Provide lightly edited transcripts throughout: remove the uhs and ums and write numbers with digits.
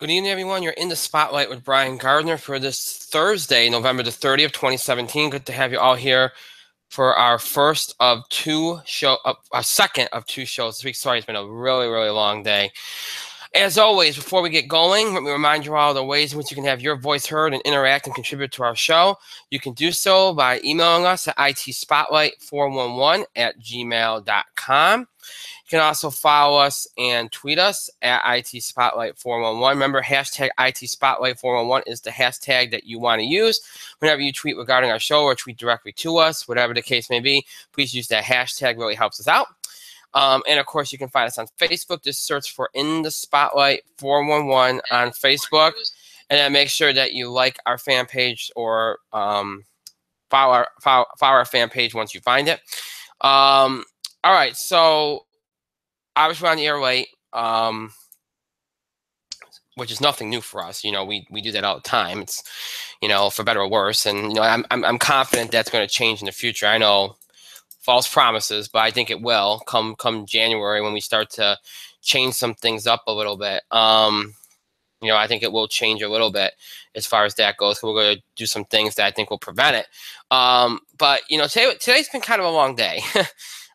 Good evening, everyone. You're in the spotlight with Brian Gardner for this Thursday, November the 30th, 2017. Good to have you all here for our second of two shows this week. Sorry, it's been a really, really long day. As always, before we get going, let me remind you all the ways in which you can have your voice heard and interact and contribute to our show. You can do so by emailing us at itspotlight411@gmail.com. You can also follow us and tweet us at itspotlight411. Remember, hashtag itspotlight411 is the hashtag that you want to use whenever you tweet regarding our show or tweet directly to us, whatever the case may be. Please use that hashtag. Really helps us out. And of course, you can find us on Facebook. Just search for In the Spotlight 411 on Facebook, and then make sure that you like our fan page or follow our fan page once you find it. All right, so obviously we're on the air late, which is nothing new for us. You know, we do that all the time. It's, you know, for better or worse, and you know, I'm confident that's going to change in the future. I know. False promises, but I think it will come January when we start to change some things up a little bit. You know, I think it will change a little bit as far as that goes. We're going to do some things that I think will prevent it. But you know, today's been kind of a long day.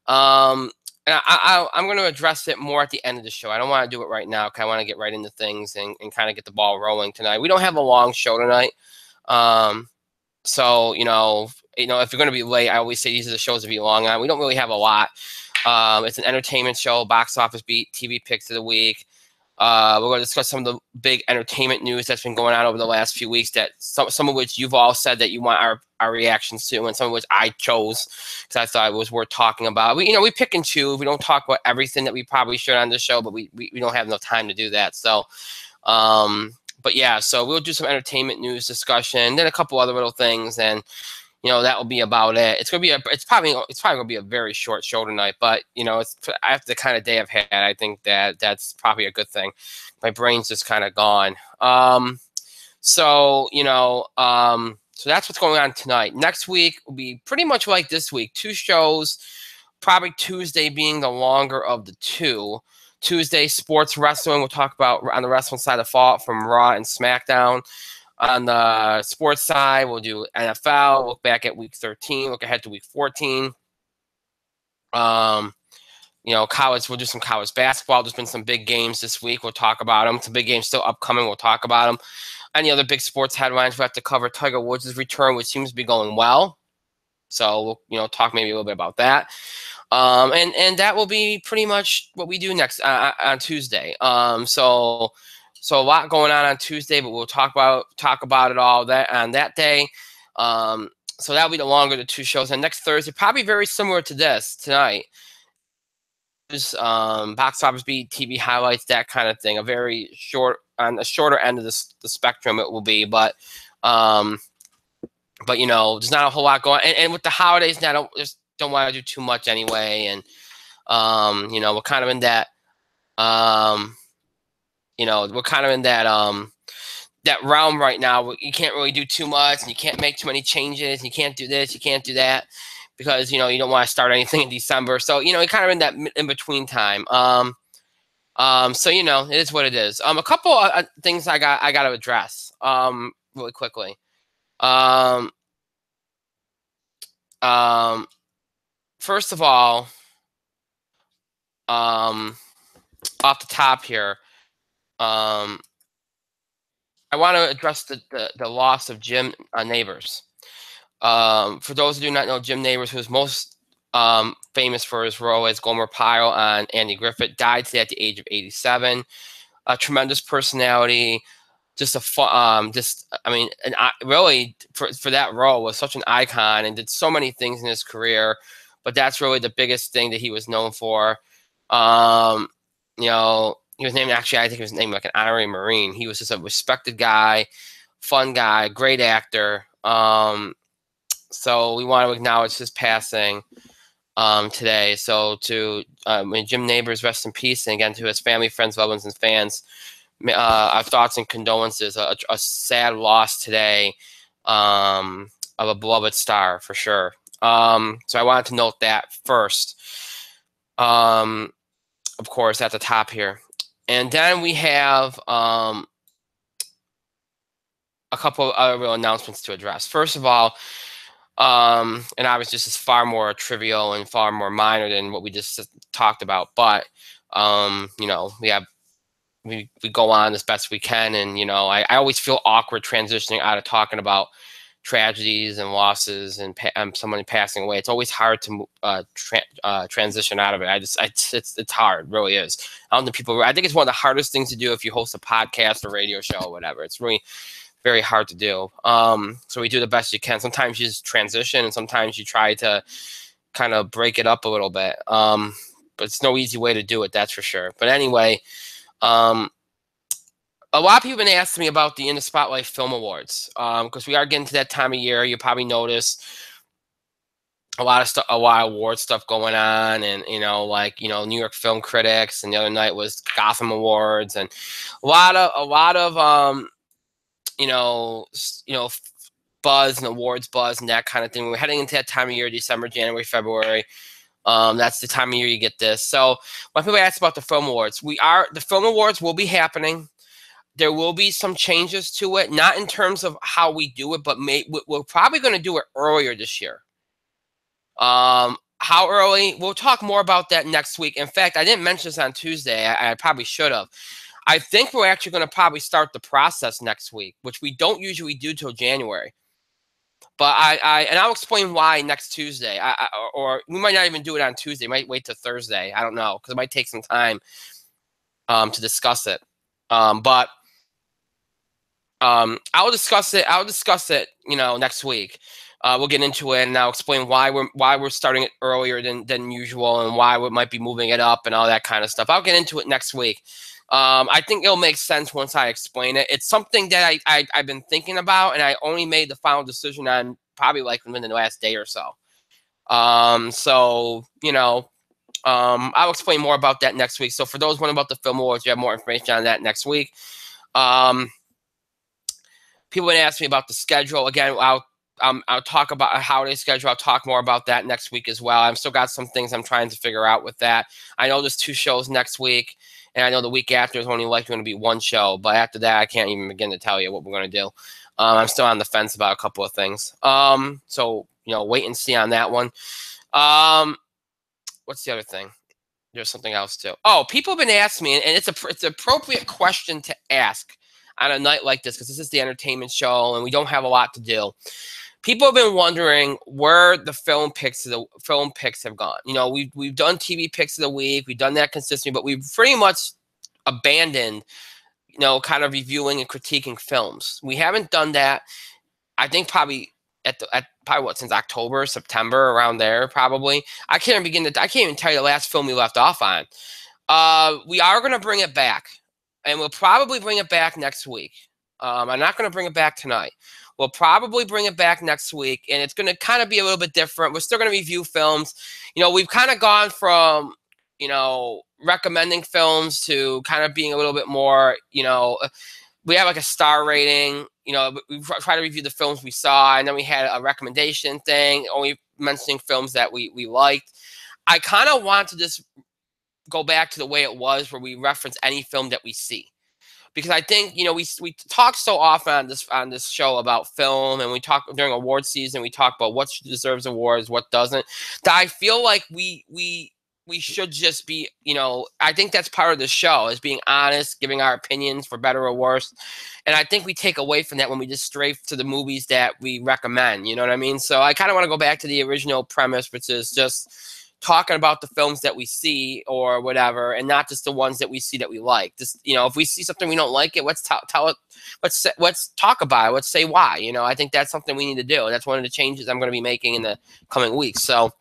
And I'm going to address it more at the end of the show. I don't want to do it right now because I want to get right into things and kind of get the ball rolling tonight. We don't have a long show tonight. So, you know, if you're going to be late, I always say these are the shows to be long on. We don't really have a lot. It's an entertainment show, box office beat, TV picks of the week. We're going to discuss some of the big entertainment news that's been going on over the last few weeks, that some of which you've all said that you want our reactions to, and some of which I chose because I thought it was worth talking about. We pick and choose. We don't talk about everything that we probably should on the show, but we don't have enough time to do that. So, but yeah, so we'll do some entertainment news discussion, then a couple other little things, and you know, that will be about it. It's probably gonna be a very short show tonight, but you know, after the kind of day I've had, I think that's probably a good thing. My brain's just kind of gone. So you know, so that's what's going on tonight. Next week will be pretty much like this week. Two shows, probably Tuesday being the longer of the two. Tuesday, sports wrestling. We'll talk about on the wrestling side of Fallout from Raw and SmackDown. On the sports side, we'll do NFL, look back at week 13, look ahead to week 14. You know, college, we'll do some college basketball. There's been some big games this week. We'll talk about them. Some big games still upcoming. We'll talk about them. Any other big sports headlines we have to cover? Tiger Woods' return, which seems to be going well. So we'll, you know, talk maybe a little bit about that. And that will be pretty much what we do next on Tuesday. So a lot going on Tuesday, but we'll talk about it all that on that day. So that'll be the longer of the two shows. And next Thursday, probably very similar to this tonight. Box office beat, TV highlights, that kind of thing. A very short, on the shorter end of the spectrum it will be, but you know, there's not a whole lot going. And with the holidays now, I don't want to do too much anyway. And you know, we're kind of in that. You know, we're kind of in that that realm right now. You can't really do too much, and you can't make too many changes. And you can't do this, you can't do that, because you know you don't want to start anything in December. So you know, you're kind of in that in between time. So you know, it is what it is. A couple of things I got to address really quickly. First of all, off the top here. I want to address the loss of Jim Nabors. For those who do not know, Jim Nabors, who is most famous for his role as Gomer Pyle on Andy Griffith, died today at the age of 87. A tremendous personality, just really for that role was such an icon and did so many things in his career. But that's really the biggest thing that he was known for. You know. He was named, actually, I think he was named like an honorary Marine. He was just a respected guy, fun guy, great actor. So we want to acknowledge his passing today. So to Jim Nabors, rest in peace. And again, to his family, friends, loved ones, and fans, our thoughts and condolences. A sad loss today of a beloved star, for sure. So I wanted to note that first. Of course, at the top here. And then we have a couple of other real announcements to address. First of all, and obviously this is far more trivial and far more minor than what we just talked about, but you know, we go on as best we can, and you know, I always feel awkward transitioning out of talking about tragedies and losses and someone passing away. It's always hard to transition out of it. It's hard, it really is. I don't think people. I think it's one of the hardest things to do if you host a podcast or radio show or whatever. It's really very hard to do. So we do the best you can. Sometimes you just transition, and sometimes you try to kind of break it up a little bit. But it's no easy way to do it, that's for sure. But anyway, a lot of people have been asking me about the In the Spotlight Film Awards, because we are getting to that time of year. You probably noticed a lot of stuff, a lot of award stuff going on, and you know, like, you know, New York Film Critics, and the other night was Gotham Awards, and a lot of you know, buzz and awards buzz and that kind of thing. We're heading into that time of year, December, January, February. That's the time of year you get this. So when people ask about the film awards, the film awards will be happening. There will be some changes to it, not in terms of how we do it, but we're probably going to do it earlier this year. How early? We'll talk more about that next week. In fact, I didn't mention this on Tuesday. I probably should have. I think we're actually going to probably start the process next week, which we don't usually do till January. But I'll explain why next Tuesday. Or we might not even do it on Tuesday. Might wait till Thursday. I don't know, because it might take some time to discuss it. But I'll discuss it. You know, next week. We'll get into it, and I'll explain why we're starting it earlier than usual, and why we might be moving it up and all that kind of stuff. I'll get into it next week. I think it'll make sense once I explain it. It's something that I've been thinking about, and I only made the final decision on probably like within the last day or so. So, you know, I'll explain more about that next week. So for those wondering about the Film Awards, you have more information on that next week. People would ask me about the schedule. Again, I'll talk about a holiday schedule. I'll talk more about that next week as well. I've still got some things I'm trying to figure out with that. I know there's 2 shows next week, and I know the week after is only likely going to be 1 show. But after that, I can't even begin to tell you what we're going to do. I'm still on the fence about a couple of things. So, you know, wait and see on that one. What's the other thing? There's something else too. Oh, people have been asking me, and it's an appropriate question to ask on a night like this, because this is the entertainment show, and we don't have a lot to do. People have been wondering where the film picks have gone. You know, we've done TV picks of the week, we've done that consistently, but we've pretty much abandoned, you know, kind of reviewing and critiquing films. We haven't done that. I think probably since October, September, around there, probably. I can't even tell you the last film we left off on. We are going to bring it back, and we'll probably bring it back next week. I'm not going to bring it back tonight. We'll probably bring it back next week, and it's going to kind of be a little bit different. We're still going to review films. You know, we've kind of gone from, you know, recommending films to kind of being a little bit more, you know, we have like a star rating. You know, we try to review the films we saw, and then we had a recommendation thing, only mentioning films that we liked. I kind of want to just go back to the way it was, where we reference any film that we see. Because I think, you know, we talk so often on this show about film, and we talk during award season, we talk about what deserves awards, what doesn't. That I feel like we should just be, you know, I think that's part of the show, is being honest, giving our opinions for better or worse. And I think we take away from that when we just stray to the movies that we recommend, you know what I mean? So I kind of want to go back to the original premise, which is just talking about the films that we see or whatever, and not just the ones that we see that we like. Just, you know, if we see something we don't like it, let's tell it. Let's talk about it. Let's say why. You know, I think that's something we need to do. That's one of the changes I'm going to be making in the coming weeks. So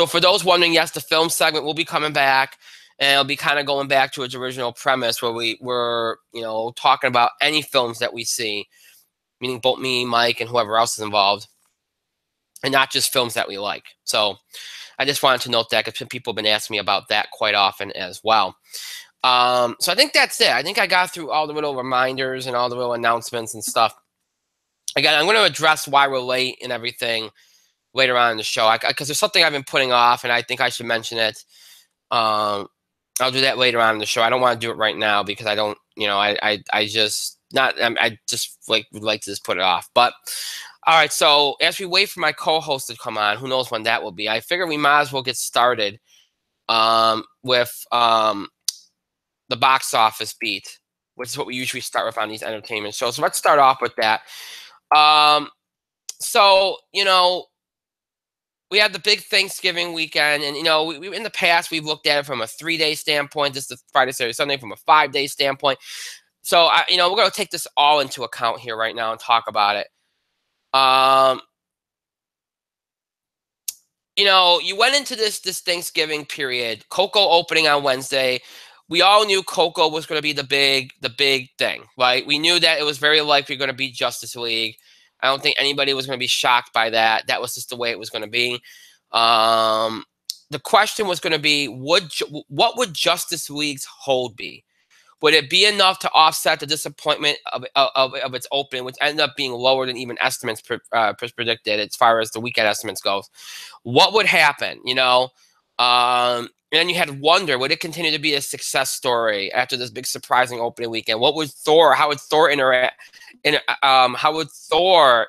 for those wondering, yes, the film segment will be coming back, and it'll be kind of going back to its original premise, where we're, you know, talking about any films that we see, meaning both me, Mike, and whoever else is involved, and not just films that we like. So I just wanted to note that, because people have been asking me about that quite often as well. So I think that's it. I think I got through all the little reminders and all the little announcements and stuff. Again, I'm going to address why we're late and everything later on in the show, because there's something I've been putting off, and I think I should mention it. I'll do that later on in the show. I don't want to do it right now because I don't, you know, I just not, I just would like to just put it off. But all right, so as we wait for my co-host to come on, who knows when that will be? I figure we might as well get started with the box office beat, which is what we usually start with on these entertainment shows. So let's start off with that. So you know, we had the big Thanksgiving weekend, and you know, we in the past we've looked at it from a 3-day standpoint, just the Friday, Saturday, Sunday from a 5-day standpoint. So you know, we're going to take this all into account here right now and talk about it. You know, you went into this Thanksgiving period, Coco opening on Wednesday. We all knew Coco was going to be the big thing, right? We knew that it was very likely going to be Justice League. I don't think anybody was going to be shocked by that. That was just the way it was going to be. The question was going to be, what would Justice League's hold be? Would it be enough to offset the disappointment of its opening, which ended up being lower than even estimates predicted as far as the weekend estimates goes? What would happen, you know? And then you had wonder, would it continue to be a success story after this big surprising opening weekend? How would Thor interact? How would Thor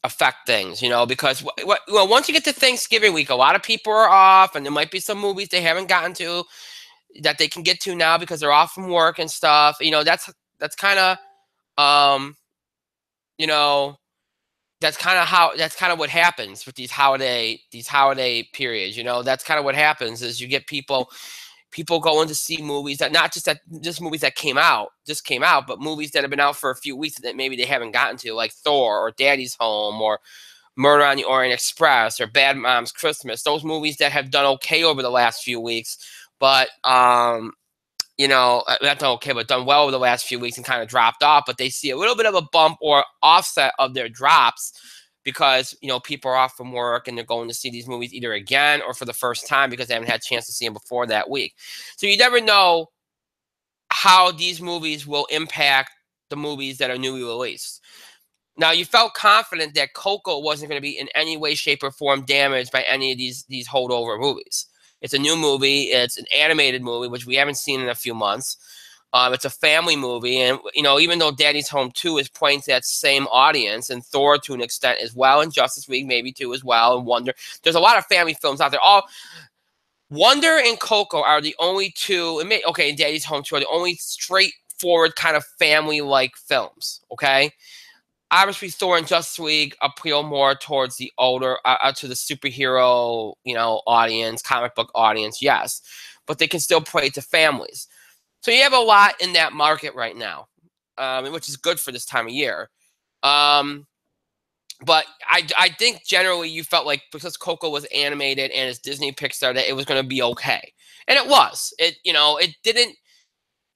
affect things, you know, because well, once you get to Thanksgiving week, a lot of people are off, and there might be some movies they haven't gotten to that they can get to now because they're off from work and stuff. You know, that's kind of you know, that's kind of what happens with these holiday periods. You know, that's kind of what happens is you get people going to see movies that not just movies that came out, but movies that have been out for a few weeks that maybe they haven't gotten to, like Thor or Daddy's Home or Murder on the Orient Express or Bad Moms Christmas. Those movies that have done okay over the last few weeks, but you know, not done okay, but done well over the last few weeks and kind of dropped off. But they see a little bit of a bump or offset of their drops because, you know, people are off from work and they're going to see these movies either again or for the first time because they haven't had a chance to see them before that week. So you never know how these movies will impact the movies that are newly released. Now, you felt confident that Coco wasn't going to be in any way, shape, or form damaged by any of these holdover movies. It's a new movie. It's an animated movie, which we haven't seen in a few months. It's a family movie, and you know, even though Daddy's Home 2 is pointing to that same audience, and Thor to an extent as well, and Justice League maybe too as well, and Wonder. There's a lot of family films out there. All Wonder and Coco are the only two. And Daddy's Home 2 are the only straightforward kind of family-like films. Okay. Obviously, Thor and Justice League appeal more towards the older, to the superhero, you know, audience, comic book audience, yes, but they can still play to families. So you have a lot in that market right now, which is good for this time of year. But I think generally you felt like because Coco was animated and it's Disney Pixar that it was going to be okay, and it was. It didn't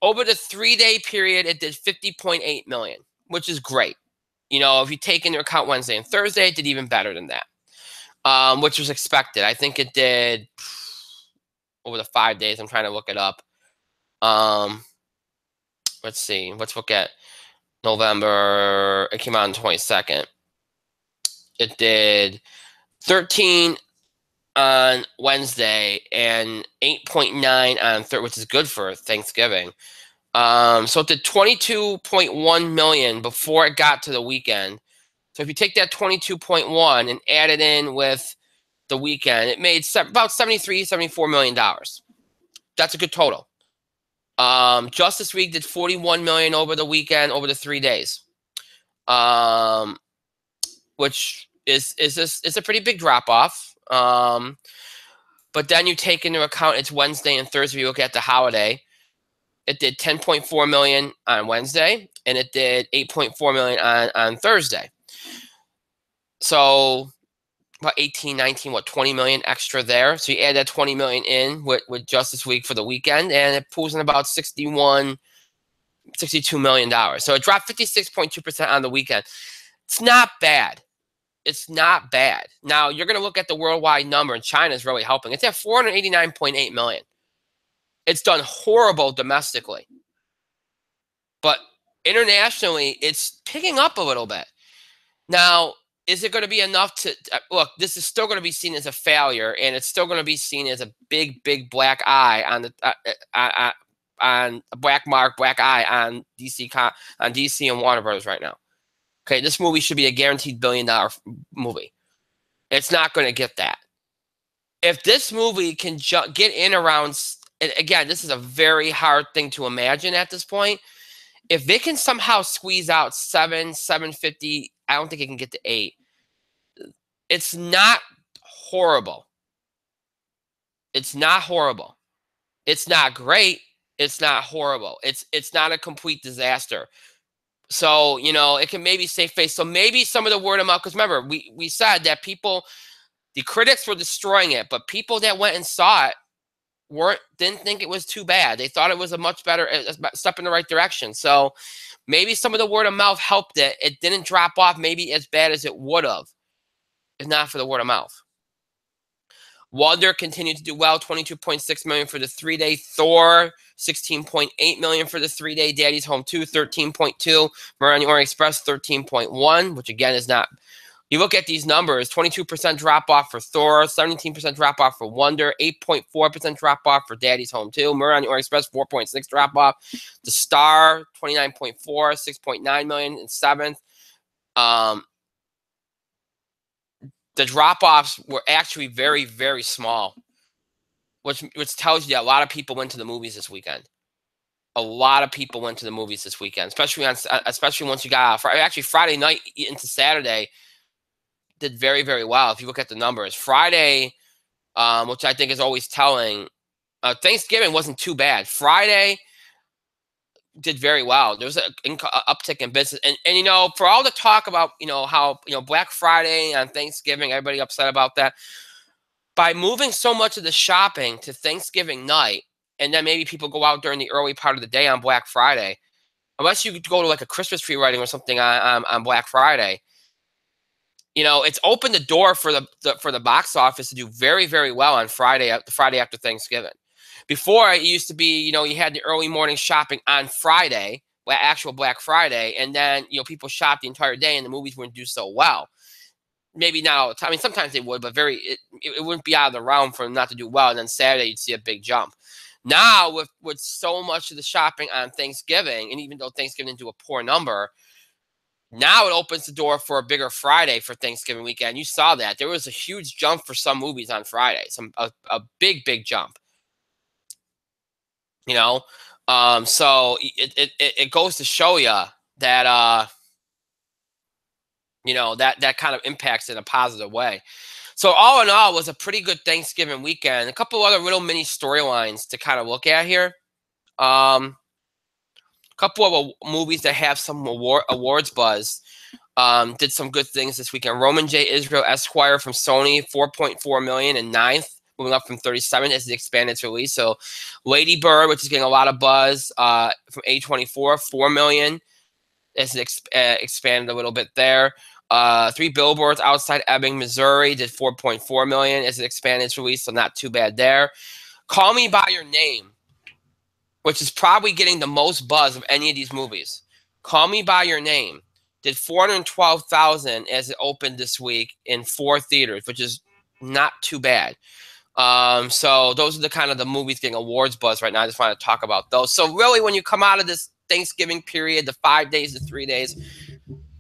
over the 3-day period it did 50.8 million, which is great. You know, if you take into account Wednesday and Thursday, it did even better than that, which was expected. I think it did over the 5 days. I'm trying to look it up. Let's see. Let's look at November. It came out on the 22nd. It did 13 on Wednesday and 8.9 on Thursday, which is good for Thanksgiving. So it did 22.1 million before it got to the weekend. So if you take that 22.1 and add it in with the weekend, it made about $74 million. That's a good total. Justice League did 41 million over the weekend, over the 3 days, which is a pretty big drop off. But then you take into account it's Wednesday and Thursday. You look at the holiday. It did 10.4 million on Wednesday, and it did 8.4 million on Thursday. So about 18, 19, 20 million extra there. So you add that 20 million in with Justice League for the weekend, and it pulls in about $62 million. So it dropped 56.2% on the weekend. It's not bad. It's not bad. Now you're going to look at the worldwide number, and China is really helping. It's at 489.8 million. It's done horrible domestically, but internationally, it's picking up a little bit. Now, Is it going to be enough to look? This is still going to be seen as a failure, and it's still going to be seen as a big black eye on the on a black mark, black eye on DC and Warner Brothers right now. Okay, this movie should be a guaranteed $1 billion movie. It's not going to get that. If this movie can get in around, and again, this is a very hard thing to imagine at this point. If it can somehow squeeze out 750, I don't think it can get to 8. It's not horrible. It's not horrible. It's not great. It's not horrible. It's not a complete disaster. So, you know, it can maybe save face. So maybe some of the word of mouth, because remember, we said that people, the critics were destroying it, but people that went and saw it didn't think it was too bad. They thought it was a much better step in the right direction. So maybe some of the word of mouth helped it. It didn't drop off maybe as bad as it would have if not for the word of mouth. Wonder continued to do well, $22.6 million for the 3-day. Thor, $16.8 million for the 3-day. Daddy's Home 2, $13.2. Murder on the Orient Express, $13.1, which again is not. You look at these numbers, 22% drop off for Thor, 17% drop off for Wonder, 8.4% drop off for Daddy's Home 2. Murder on the Orient Express, 4.6 drop off. The Star, 29.4, $6.9 million in 7th. The drop-offs were actually very, very small, which tells you that a lot of people went to the movies this weekend. A lot of people went to the movies this weekend, especially once you got out. Actually, Friday night into Saturday did very, very well. If you look at the numbers, Friday, which I think is always telling, Thanksgiving wasn't too bad. Friday did very well. There was an uptick in business. And you know, for all the talk about, you know, how, you know, Black Friday and Thanksgiving, everybody upset about that. By moving so much of the shopping to Thanksgiving night, and then maybe people go out during the early part of the day on Black Friday, unless you go to like a Christmas tree lighting or something on Black Friday, you know, it's opened the door for the box office to do very, very well on Friday, the Friday after Thanksgiving. Before, it used to be, you know, you had the early morning shopping on Friday, actual Black Friday, and then, you know, people shopped the entire day and the movies wouldn't do so well. Maybe not all the time. I mean, sometimes they would, but it wouldn't be out of the realm for them not to do well. And then Saturday, you'd see a big jump. Now, with so much of the shopping on Thanksgiving, and even though Thanksgiving didn't do a poor number, now it opens the door for a bigger Friday for Thanksgiving weekend. You saw that. There was a huge jump for some movies on Friday, a big jump. You know, so it goes to show you that you know, that kind of impacts in a positive way. So all in all, it was a pretty good Thanksgiving weekend. A couple other little mini storylines to kind of look at here. A couple of movies that have some awards buzz did some good things this weekend. Roman J. Israel Esquire from Sony, $4.4 million in 9th. Moving up from 37 as it expanded its release. So Lady Bird, which is getting a lot of buzz from A24, $4 million as it expanded a little bit there. 3 Billboards Outside Ebbing, Missouri did $4.4 million as it expanded its release, so not too bad there. Call Me By Your Name, which is probably getting the most buzz of any of these movies. Call Me By Your Name did $412,000 as it opened this week in 4 theaters, which is not too bad. So those are the kind of the movies getting awards buzz right now. I just want to talk about those. So really, when you come out of this Thanksgiving period, the 5 days, the 3 days,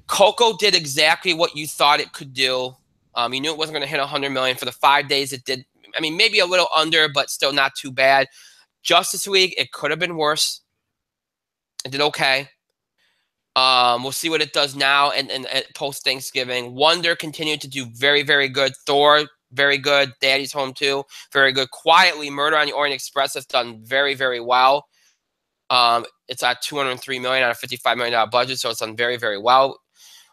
Coco did exactly what you thought it could do. You knew it wasn't going to hit 100 million. For the 5 days, it did. I mean, maybe a little under, but still not too bad. Justice League, it could have been worse. It did okay. We'll see what it does now and post Thanksgiving. Wonder continued to do very, very good. Thor, very good. Daddy's Home 2, very good. Quietly, Murder on the Orient Express has done very, very well. It's at $203 million on a $55 million budget, so it's done very, very well.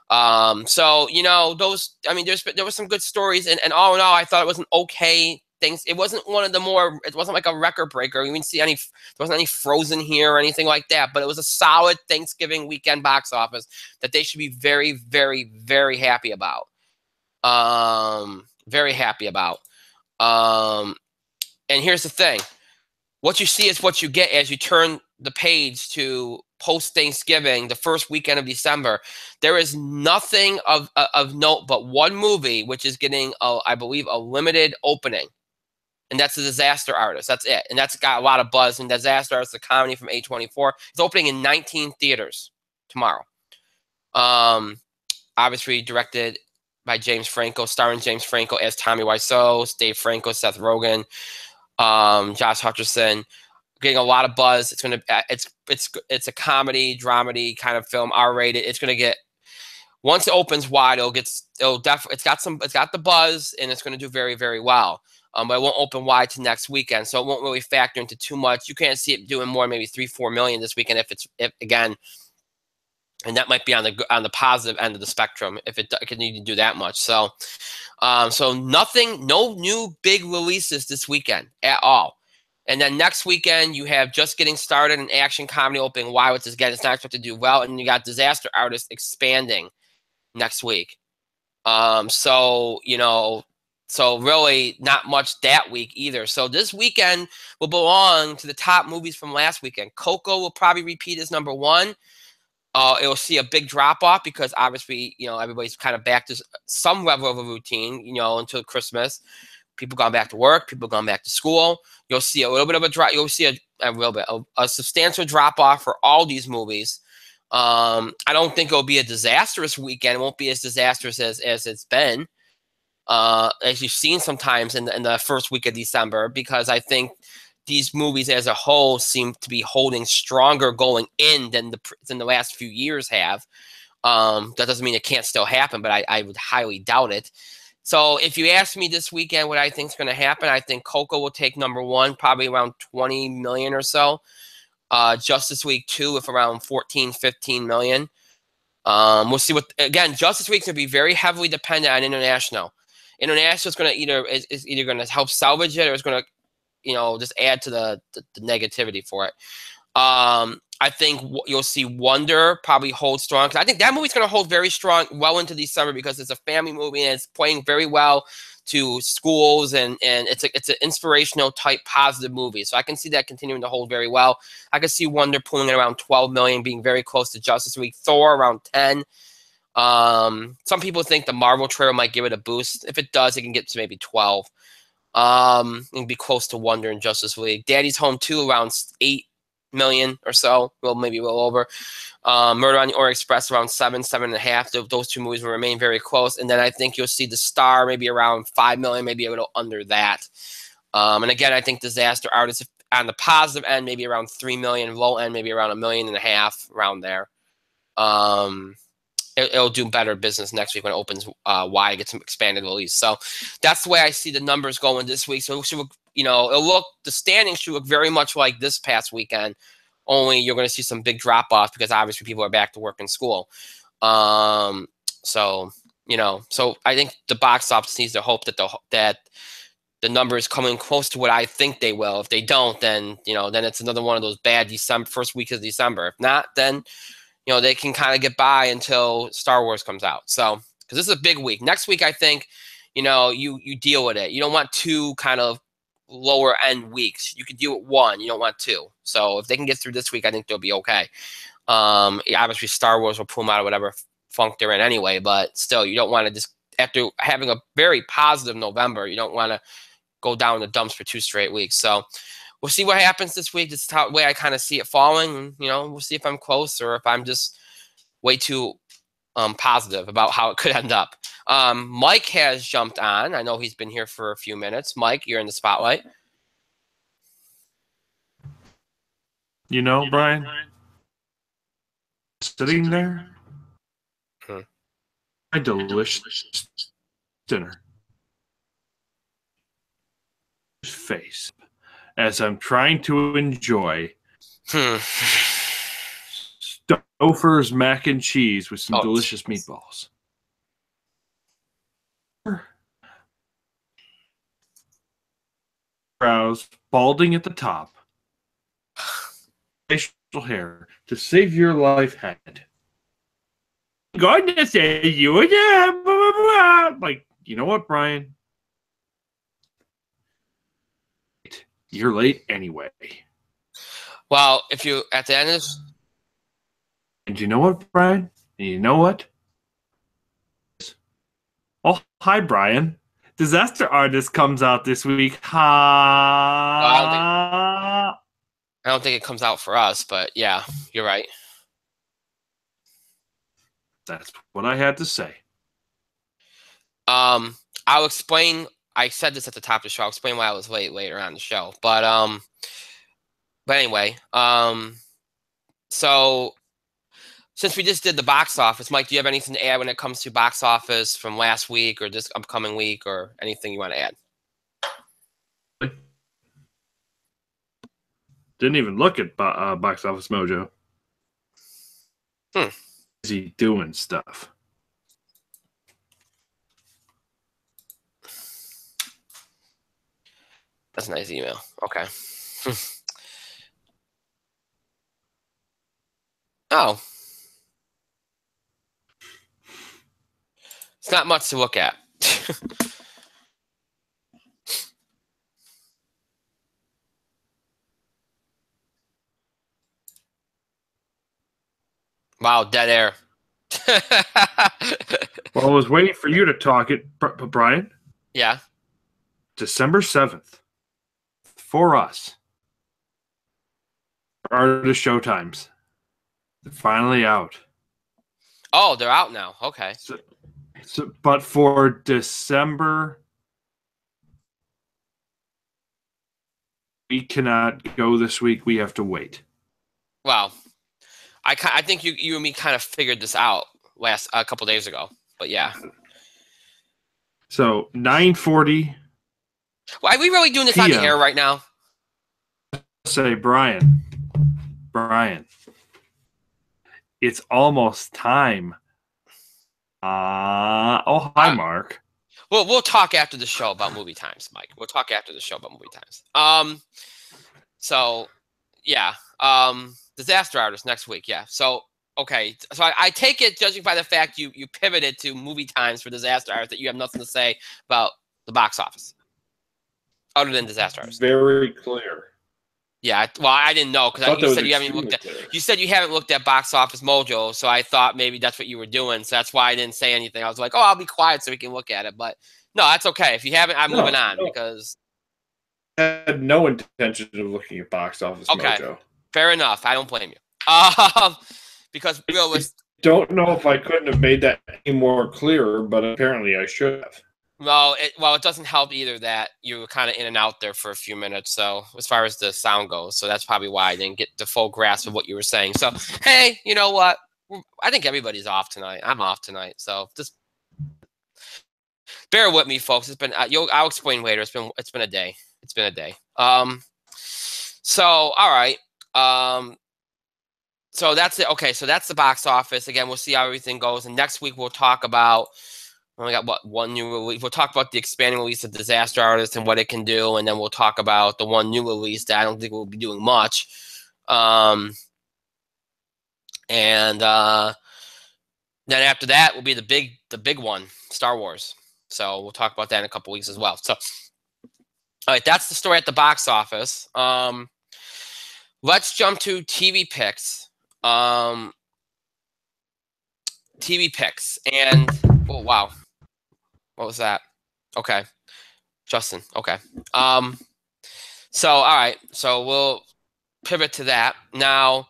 So, you know, those, I mean, there was some good stories, and all in all, I thought it was an okay things. It wasn't one of the more, it wasn't like a record breaker. We didn't see any, there wasn't any Frozen here or anything like that, but it was a solid Thanksgiving weekend box office that they should be very, very, very happy about. Very happy about. And here's the thing. What you see is what you get as you turn the page to post Thanksgiving, the first weekend of December, there is nothing of note but one movie, which is getting, I believe, a limited opening. And that's The Disaster Artist. That's it. And that's got a lot of buzz. And Disaster Artist, a comedy from A24. It's opening in 19 theaters tomorrow. Obviously directed by James Franco, starring James Franco as Tommy Wiseau, Dave Franco, Seth Rogen, Josh Hutcherson. Getting a lot of buzz. It's a comedy, dramedy kind of film, R-rated. It's gonna get, once it opens wide, it's got the buzz, and it's gonna do very, very well. But it won't open wide to next weekend, so it won't really factor into too much. You can't see it doing more, maybe 3-4 million this weekend if again, and that might be on the positive end of the spectrum if it can need to do that much. So, no new big releases this weekend at all. And then next weekend, you have Just Getting Started, an action comedy opening wide, which is, again, it's not expected to do well. And you got Disaster Artist expanding next week. So really not much that week either. So this weekend will belong to the top movies from last weekend. Coco will probably repeat as number one. It will see a big drop off because obviously, everybody's kind of back to some level of a routine, until Christmas. People gone back to work, people gone back to school. You'll see a little bit of a drop. You'll see a substantial drop off for all these movies. I don't think it'll be a disastrous weekend. It won't be as disastrous as it's been, as you've seen sometimes in the first week of December, because I think these movies as a whole seem to be holding stronger going in than the last few years have. That doesn't mean it can't still happen, but I would highly doubt it. So if you ask me this weekend what I think is going to happen, I think Coco will take number one, probably around 20 million or so. Justice League 2 with around 14, 15 million. We'll see again, Justice League's going to be very heavily dependent on international. International is going to is either going to help salvage it, or it's going to, just add to the negativity for it. I think you'll see Wonder probably hold strong, because I think that movie's going to hold very strong well into December, because it's a family movie and it's playing very well to schools, and it's an inspirational type positive movie. So I can see that continuing to hold very well. I can see Wonder pulling in around 12 million, being very close to Justice League. Thor around 10. Some people think the Marvel trailer might give it a boost. If it does, it can get to maybe 12. And be close to Wonder and Justice League. Daddy's Home 2 around 8 million or so, well, maybe a little over. Murder on the Orient Express around 7.5. Those two movies will remain very close. And then I think you'll see The Star maybe around 5 million, maybe a little under that. And again, I think Disaster Artist on the positive end, maybe around 3 million, low end, maybe around 1.5 million, around there. It'll do better business next week when it opens wide, gets some expanded release. So that's the way I see the numbers going this week. So the standings should look very much like this past weekend, only you're going to see some big drop off because obviously people are back to work and school. So I think the box office needs to hope that the number is coming close to what I think they will. If they don't, then it's another one of those bad first week of December. If not, then they can kind of get by until Star Wars comes out. So, because this is a big week. Next week, I think, you deal with it. You don't want two kind of lower end weeks. You can deal with one. You don't want two. So if they can get through this week, I think they'll be okay. Obviously, Star Wars will pull them out of whatever funk they're in anyway. But still, you don't want to just, after having a very positive November, you don't want to go down in the dumps for 2 straight weeks. So we'll see what happens this week. This is the way I kind of see it falling. We'll see if I'm close or if I'm just way too positive about how it could end up. Mike has jumped on. I know he's been here for a few minutes. Mike, you're in the spotlight. Brian, sitting there, my delicious dinner face as I'm trying to enjoy Stouffer's mac and cheese with some delicious meatballs. Brows balding at the top. Facial hair to save your life head. Goodness, you like, you know what, Brian? You're late anyway. Well, if you at the end of this, And you know what, Brian? And you know what? Oh, hi, Brian. Disaster Artist comes out this week. well, Ha! I don't think it comes out for us, but yeah, you're right. That's what I had to say. I'll explain. I said this at the top of the show. I'll explain why I was late later on the show. But anyway, so since we just did the box office, Mike, do you have anything to add when it comes to box office from last week or this upcoming week or anything you want to add? Didn't even look at Box Office Mojo. Is he doing stuff? That's a nice email. Okay. Oh. It's not much to look at. Wow, dead air. Well, I was waiting for you to talk it, Brian. Yeah. December 7th. For us. Artist Showtimes. They're finally out. Oh, they're out now. Okay. But for December, we cannot go this week. We have to wait. Wow. I think you and me kind of figured this out a couple days ago, but yeah. So 9:40. Well, are we really doing this on the air right now? Say, Brian, it's almost time. Oh, hi, Mark. Well, we'll talk after the show about movie times, Mike. We'll talk after the show about movie times. So yeah. Disaster Artist next week, yeah. So okay, so I take it, judging by the fact you pivoted to movie times for Disaster Artist, that you have nothing to say about the box office, other than Disaster Artist. Very clear. Yeah, well, I didn't know because you said you haven't looked at. You said you haven't looked at Box Office Mojo, so I thought maybe that's what you were doing. So that's why I didn't say anything. I was like, oh, I'll be quiet so we can look at it. But no, that's okay. If you haven't, I'm moving on because I had no intention of looking at Box Office Mojo. Fair enough. I don't blame you. Because don't know if I couldn't have made that any more clearer, but apparently I should have. Well, it doesn't help either that you were kind of in and out there for a few minutes. So as far as the sound goes, so that's probably why I didn't get the full grasp of what you were saying. So hey, you know what? I think everybody's off tonight. I'm off tonight, so just bear with me, folks. It's been I'll explain later. It's been a day. It's been a day. So all right. So that's it. Okay, so that's the box office. Again, we'll see how everything goes. And next week we'll talk about. We got one new release. We'll talk about the expanding release of Disaster Artist and what it can do, and then we'll talk about the one new release that I don't think we'll be doing much. And then after that will be the big one, Star Wars. So we'll talk about that in a couple weeks as well. So, all right, that's the story at the box office. Let's jump to TV picks. TV picks, and oh wow. What was that? Okay. Justin. Okay. So all right. So we'll pivot to that. Now,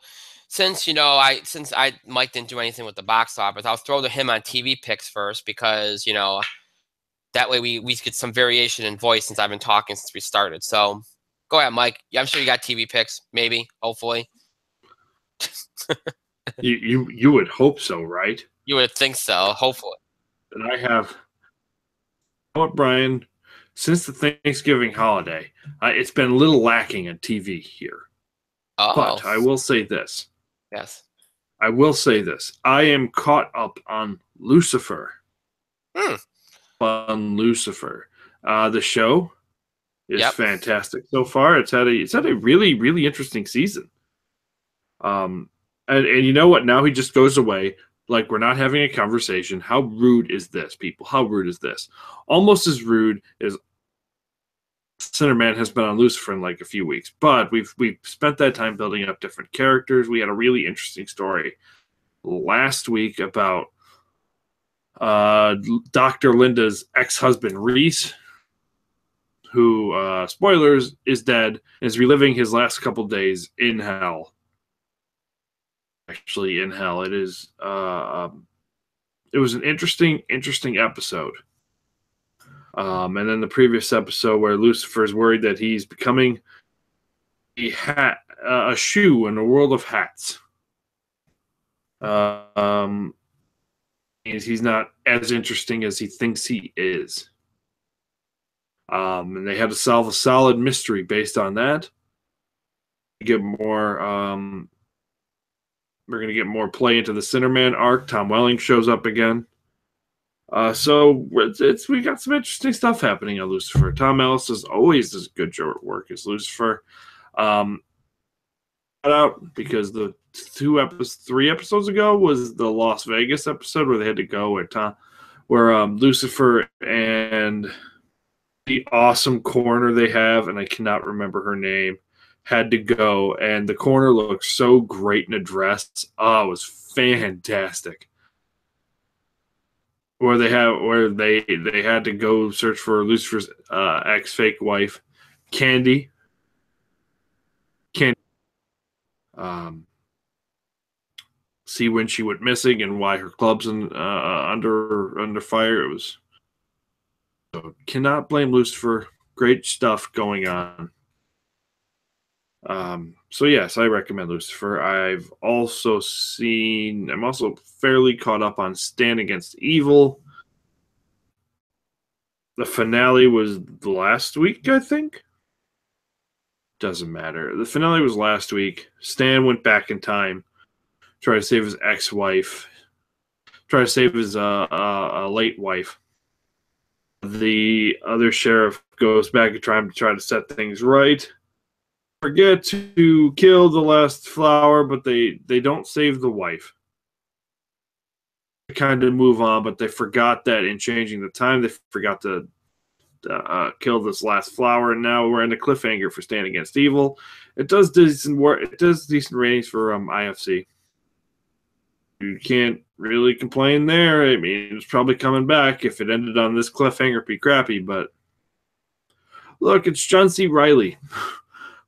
since Mike didn't do anything with the box office, I'll throw to him on TV picks first because, that way we get some variation in voice since I've been talking since we started. So go ahead, Mike. I'm sure you got TV picks, maybe, hopefully. you would hope so, right? You would think so, hopefully. And I have. You know what, Brian? Since the Thanksgiving holiday, it's been a little lacking on TV here. Oh. But I will say this. Yes. I will say this. I am caught up on Lucifer. On Lucifer. The show is fantastic so far. It's had a really, really interesting season. And you know what? Now he just goes away. Like, we're not having a conversation. How rude is this, people? How rude is this? Almost as rude as Cinnamon has been on Lucifer in like a few weeks, but we've spent that time building up different characters. We had a really interesting story last week about Dr. Linda's ex-husband Reese, who spoilers is dead, and is reliving his last couple days in hell. Actually, in hell, it is. It was an interesting episode. And then the previous episode where Lucifer is worried that he's becoming a shoe in a world of hats. He's not as interesting as he thinks he is. And they had to solve a solid mystery based on that. Get more. We're going to get more play into the Cinnamon arc. Tom Welling shows up again. So we got some interesting stuff happening on Lucifer. Tom Ellis always does good work as Lucifer. Out because the 3 episodes ago was the Las Vegas episode where they had to go where Lucifer and the awesome coroner they have, and I cannot remember her name, had to go, and the coroner looked so great in a dress. Oh, it was fantastic. Where they had to go search for Lucifer's ex-fake wife, Candy. See when she went missing and why her club's under fire. It was so cannot blame Lucifer. Great stuff going on. So yes, I recommend Lucifer. I'm also fairly caught up on Stand Against Evil. The finale was last week, I think. Doesn't matter. The finale was last week. Stan went back in time, tried to save his ex-wife, tried to save his late wife. The other sheriff goes back in time to try to set things right. Forget to kill the last flower, but they don't save the wife. They kind of move on, but they forgot that in changing the time, they forgot to kill this last flower, and now we're in a cliffhanger for Stand Against Evil. It does decent work. It does decent ratings for IFC. You can't really complain there. I mean, it's probably coming back. If it ended on this cliffhanger, it'd be crappy. But look, it's John C. Reilly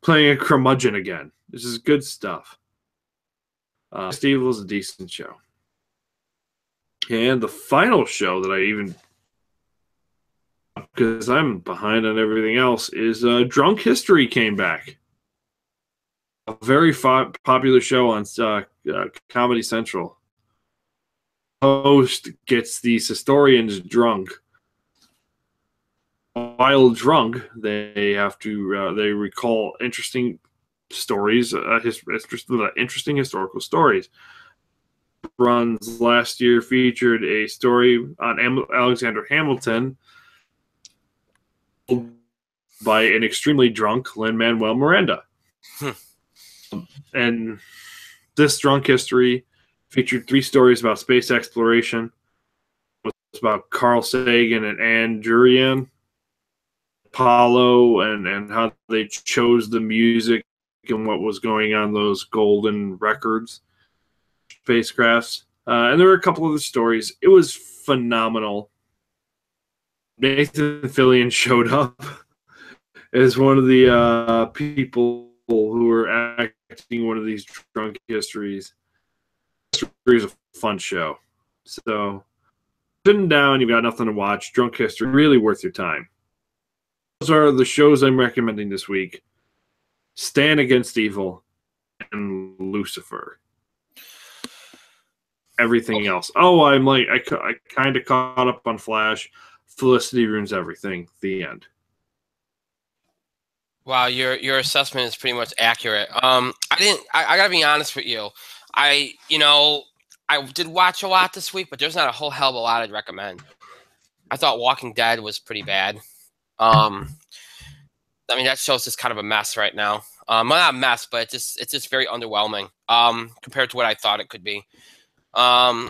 playing a curmudgeon again. This is good stuff. Evil is a decent show. And the final show that I even, because I'm behind on everything else, is Drunk History came back. A very popular show on Comedy Central. Host gets these historians drunk. While drunk, they have to they recall interesting stories, interesting historical stories. Runs last year featured a story on Alexander Hamilton by an extremely drunk Lin-Manuel Miranda. And this Drunk History featured 3 stories about space exploration. It was about Carl Sagan and Anne Jurian, Apollo, and how they chose the music and what was going on those golden records, spacecrafts. And there were a couple of the stories. It was phenomenal. Nathan Fillion showed up as one of the people who were acting one of these Drunk Histories. History is a fun show. So, sitting down, you've got nothing to watch. Drunk History, really worth your time. Those are the shows I'm recommending this week. Stand Against Evil and Lucifer. Everything else. Oh, I kind of caught up on Flash. Felicity ruins everything. The end. Wow, your assessment is pretty much accurate. I gotta be honest with you. I did watch a lot this week, but there's not a whole hell of a lot I'd recommend. I thought Walking Dead was pretty bad. I mean, that show's just kind of a mess right now. Well, not a mess, but it's just very underwhelming compared to what I thought it could be. I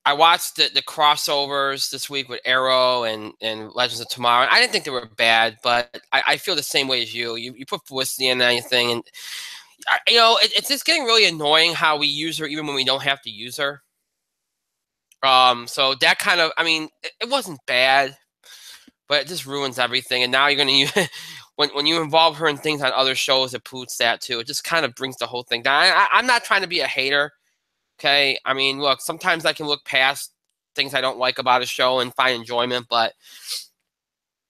I watched the crossovers this week with Arrow and Legends of Tomorrow. I didn't think they were bad, but I feel the same way as you. You put Felicity in anything, and it's just getting really annoying how we use her even when we don't have to use her. So that kind of, I mean, it wasn't bad, but it just ruins everything. And now you're going to use when you involve her in things on other shows, it poots that too. It just kind of brings the whole thing down. I'm not trying to be a hater. Okay. I mean, look, sometimes I can look past things I don't like about a show and find enjoyment, but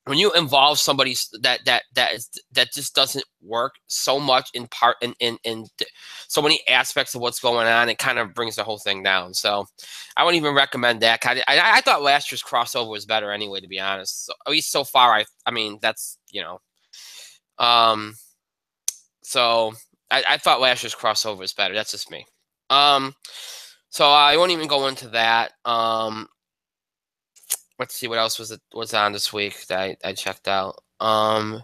when you involve somebody that just doesn't work so much in so many aspects of what's going on, it kind of brings the whole thing down. So I wouldn't even recommend that. I thought last year's crossover was better anyway, to be honest. So, at least so far, I mean, that's, so I thought last year's crossover was better. That's just me. So I won't even go into that. Let's see what else was on this week that I checked out. I'm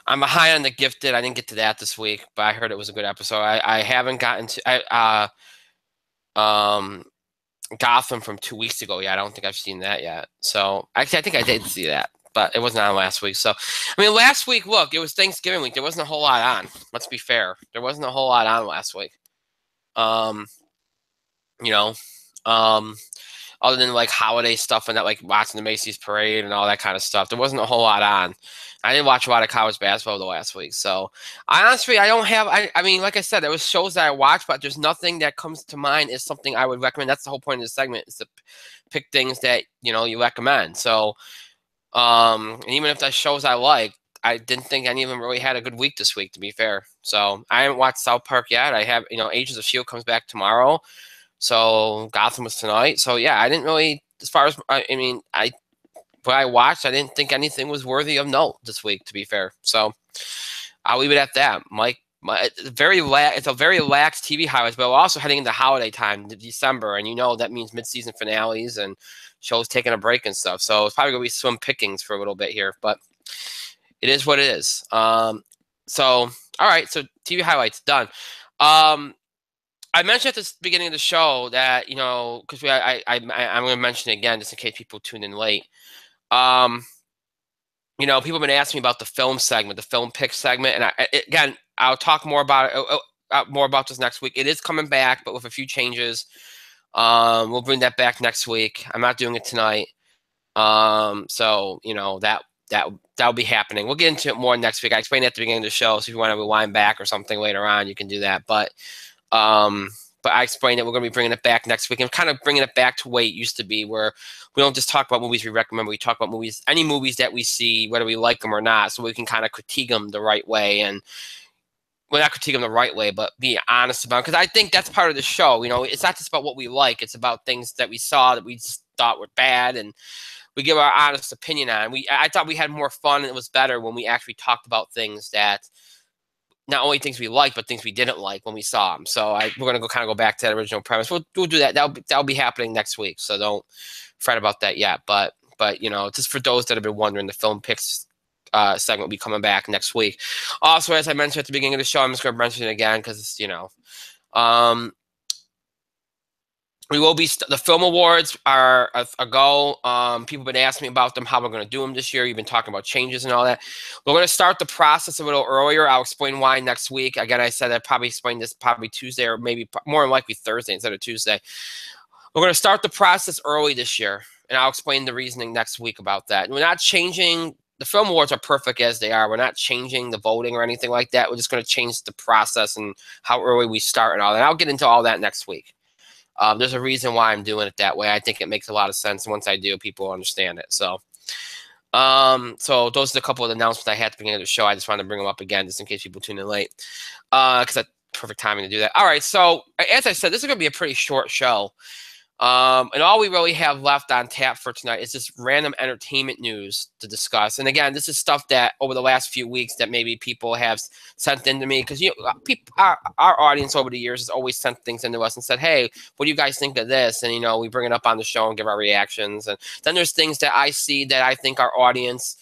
behind on The Gifted. I didn't get to that this week, but I heard it was a good episode. I haven't gotten to Gotham from 2 weeks ago. Yeah, I don't think I've seen that yet. So actually, I think I did see that, but it wasn't on last week. So I mean, last week, look, it was Thanksgiving week. There wasn't a whole lot on. Let's be fair. There wasn't a whole lot on last week. Other than like holiday stuff and that, like watching the Macy's parade and all that kind of stuff, there wasn't a whole lot on. I didn't watch a lot of college basketball the last week. So I don't have, I mean, like I said, there was shows that I watched, but there's nothing that comes to mind as something I would recommend. That's the whole point of the segment, is to pick things that, you recommend. So, and even if the shows I like, I didn't think any of them really had a good week this week, to be fair. So I haven't watched South Park yet. I have, Agents of S.H.I.E.L.D. comes back tomorrow. So Gotham was tonight. So yeah, I didn't really, as far as, what I watched, I didn't think anything was worthy of note this week, to be fair. So I'll leave it at that. Mike, it's a very lax TV highlights, but we're also heading into holiday time, December, and that means mid-season finales and shows taking a break and stuff. So it's probably gonna be swim pickings for a little bit here, but it is what it is. So all right, so TV highlights done. I mentioned at the beginning of the show that, because I'm going to mention it again just in case people tune in late. People have been asking me about the film segment, the film pick segment, and I'll talk more about it, this next week. It is coming back, but with a few changes. We'll bring that back next week. I'm not doing it tonight. So that'll be happening. We'll get into it more next week. I explained it at the beginning of the show, so if you want to rewind back or something later on, you can do that. But I explained that we're going to be bringing it back next week and kind of bringing it back to the way it used to be, where we don't just talk about movies we recommend, we talk about any movies that we see, whether we like them or not, so we can kind of critique them the right way. And well, not critique them the right way, but be honest about it. Because I think that's part of the show. It's not just about what we like. It's about things that we saw that we just thought were bad, and we give our honest opinion on. I thought we had more fun and it was better when we actually talked about things that, not only things we liked, but things we didn't like when we saw them. So we're going to go back to that original premise. We'll do that. That'll be happening next week. So don't fret about that yet. But just for those that have been wondering, the film picks segment will be coming back next week. Also, as I mentioned at the beginning of the show, I'm just going to mention it again because we will be the film awards are a go. People have been asking me about them, how we're going to do them this year. You've been talking about changes and all that. We're going to start the process a little earlier. I'll explain why next week. Again, I said I'd probably explain this probably Tuesday or maybe more than likely Thursday instead of Tuesday. We're going to start the process early this year, and I'll explain the reasoning next week about that. We're not changing. The film awards are perfect as they are. We're not changing the voting or anything like that. We're just going to change the process and how early we start and all that. I'll get into all that next week. There's a reason why I'm doing it that way. I think it makes a lot of sense. Once I do, people understand it. So those are a couple of announcements I had at the beginning of the show. I just wanted to bring them up again, just in case people tune in late, because that's perfect timing to do that. All right. So as I said, this is going to be a pretty short show. And all we really have left on tap for tonight is just random entertainment news to discuss. And again, this is stuff that over the last few weeks that maybe people have sent in to me, because our audience over the years has always sent things into us and said, hey, what do you guys think of this? And we bring it up on the show and give our reactions. And then there's things that I see that I think our audience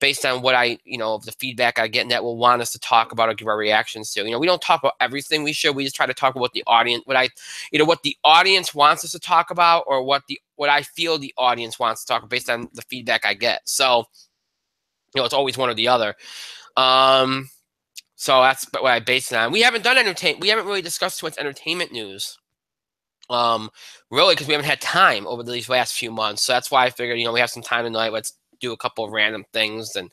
based on what the feedback I get and that will want us to talk about or give our reactions to. We don't talk about everything we should. We just try to talk about the audience, what the audience wants us to talk about, or what I feel the audience wants to talk about based on the feedback I get. So, it's always one or the other. So that's what I base it on. We haven't done we haven't really discussed too much entertainment news. Really, because we haven't had time over these last few months. So that's why I figured, we have some time tonight. Let's do a couple of random things and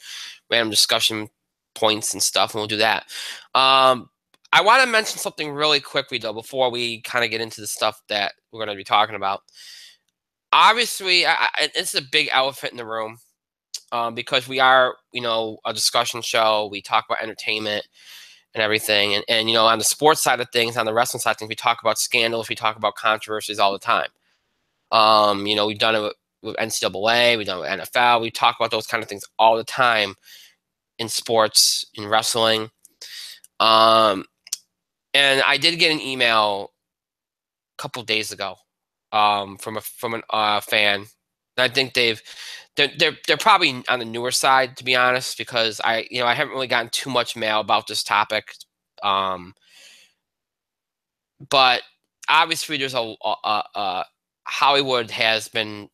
random discussion points and stuff, and we'll do that. I want to mention something really quickly, though, before we kind of get into the stuff that we're going to be talking about. Obviously, it's a big elephant in the room, because we are, a discussion show. We talk about entertainment and everything. And on the sports side of things, on the wrestling side of things, we talk about scandals, we talk about controversies all the time. We've done it with NCAA, we've done it with NFL, we talk about those kind of things all the time in sports, in wrestling. And I did get an email a couple of days ago from a fan. And I think they're probably on the newer side, to be honest, because I haven't really gotten too much mail about this topic. But obviously there's Hollywood has been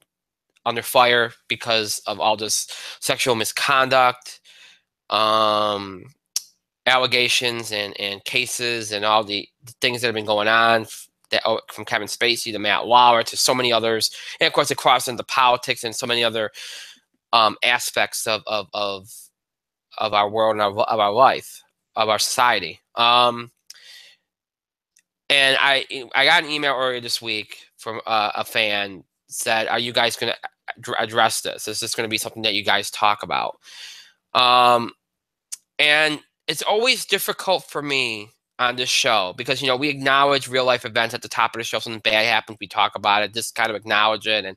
under fire because of all this sexual misconduct, allegations and cases and all the things that have been going on, from Kevin Spacey to Matt Lauer to so many others, and of course it crossed into politics and so many other aspects of our world and of our life, of our society. And I got an email earlier this week from a fan said, "Are you guys going to address this? Is this going to be something that you guys talk about?" And it's always difficult for me on this show because, we acknowledge real life events at the top of the show. Something bad happens, we talk about it, just kind of acknowledge it and,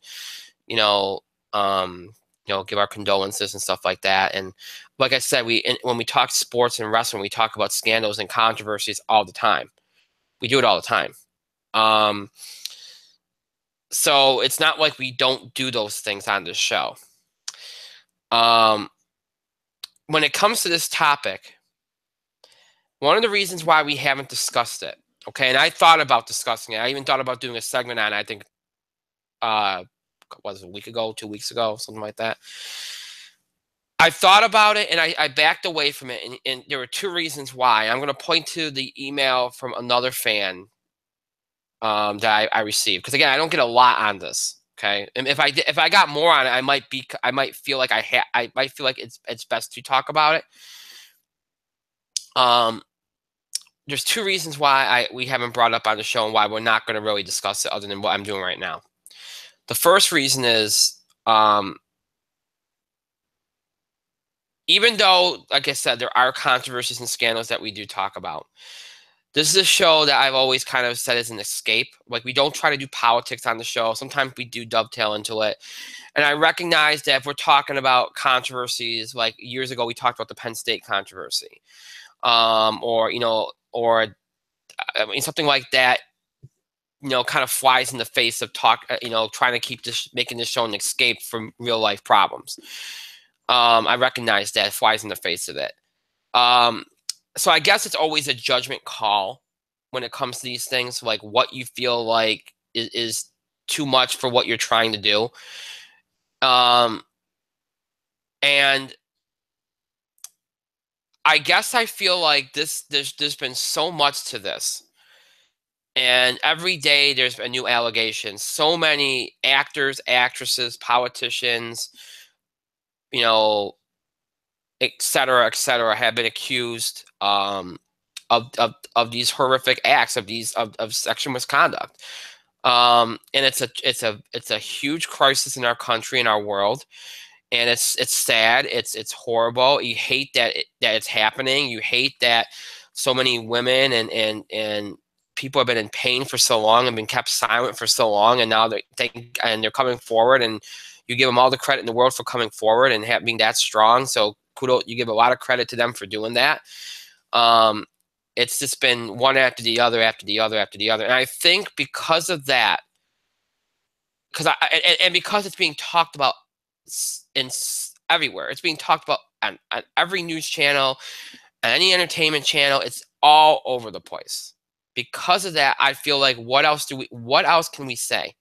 give our condolences and stuff like that. And like I said, when we talk sports and wrestling, we talk about scandals and controversies all the time. We do it all the time. So it's not like we don't do those things on this show. When it comes to this topic, one of the reasons why we haven't discussed it, okay, and I thought about discussing it. I even thought about doing a segment on it, I think, was it a week ago, 2 weeks ago, something like that. I thought about it, and I backed away from it, and there were two reasons why. I'm going to point to the email from another fan that I received, because again, I don't get a lot on this. Okay, and if I got more on it, I might feel like I might feel like it's best to talk about it. There's two reasons why we haven't brought it up on the show and why we're not going to really discuss it other than what I'm doing right now. The first reason is, even though, like I said, there are controversies and scandals that we do talk about, this is a show that I've always kind of said is an escape. Like, we don't try to do politics on the show. Sometimes we do dovetail into it. And I recognize that if we're talking about controversies, like years ago, we talked about the Penn State controversy, or something like that, kind of flies in the face of trying to keep making this show an escape from real life problems. I recognize that it flies in the face of it. So I guess it's always a judgment call when it comes to these things, like what you feel like is too much for what you're trying to do. And I guess I feel like there's been so much to this. And every day there's a new allegation. So many actors, actresses, politicians, et cetera, have been accused of these horrific acts, of sexual misconduct. And it's a huge crisis in our country, in our world. And it's sad. It's horrible. You hate that it's happening. You hate that so many women and people have been in pain for so long and been kept silent for so long, and now they're coming forward, and you give them all the credit in the world for coming forward and being that strong. So kudos, you give a lot of credit to them for doing that. It's just been one after the other, after the other, after the other, and I think because of that, because it's being talked about everywhere. It's being talked about on every news channel, any entertainment channel. It's all over the place. Because of that, I feel like what else can we say?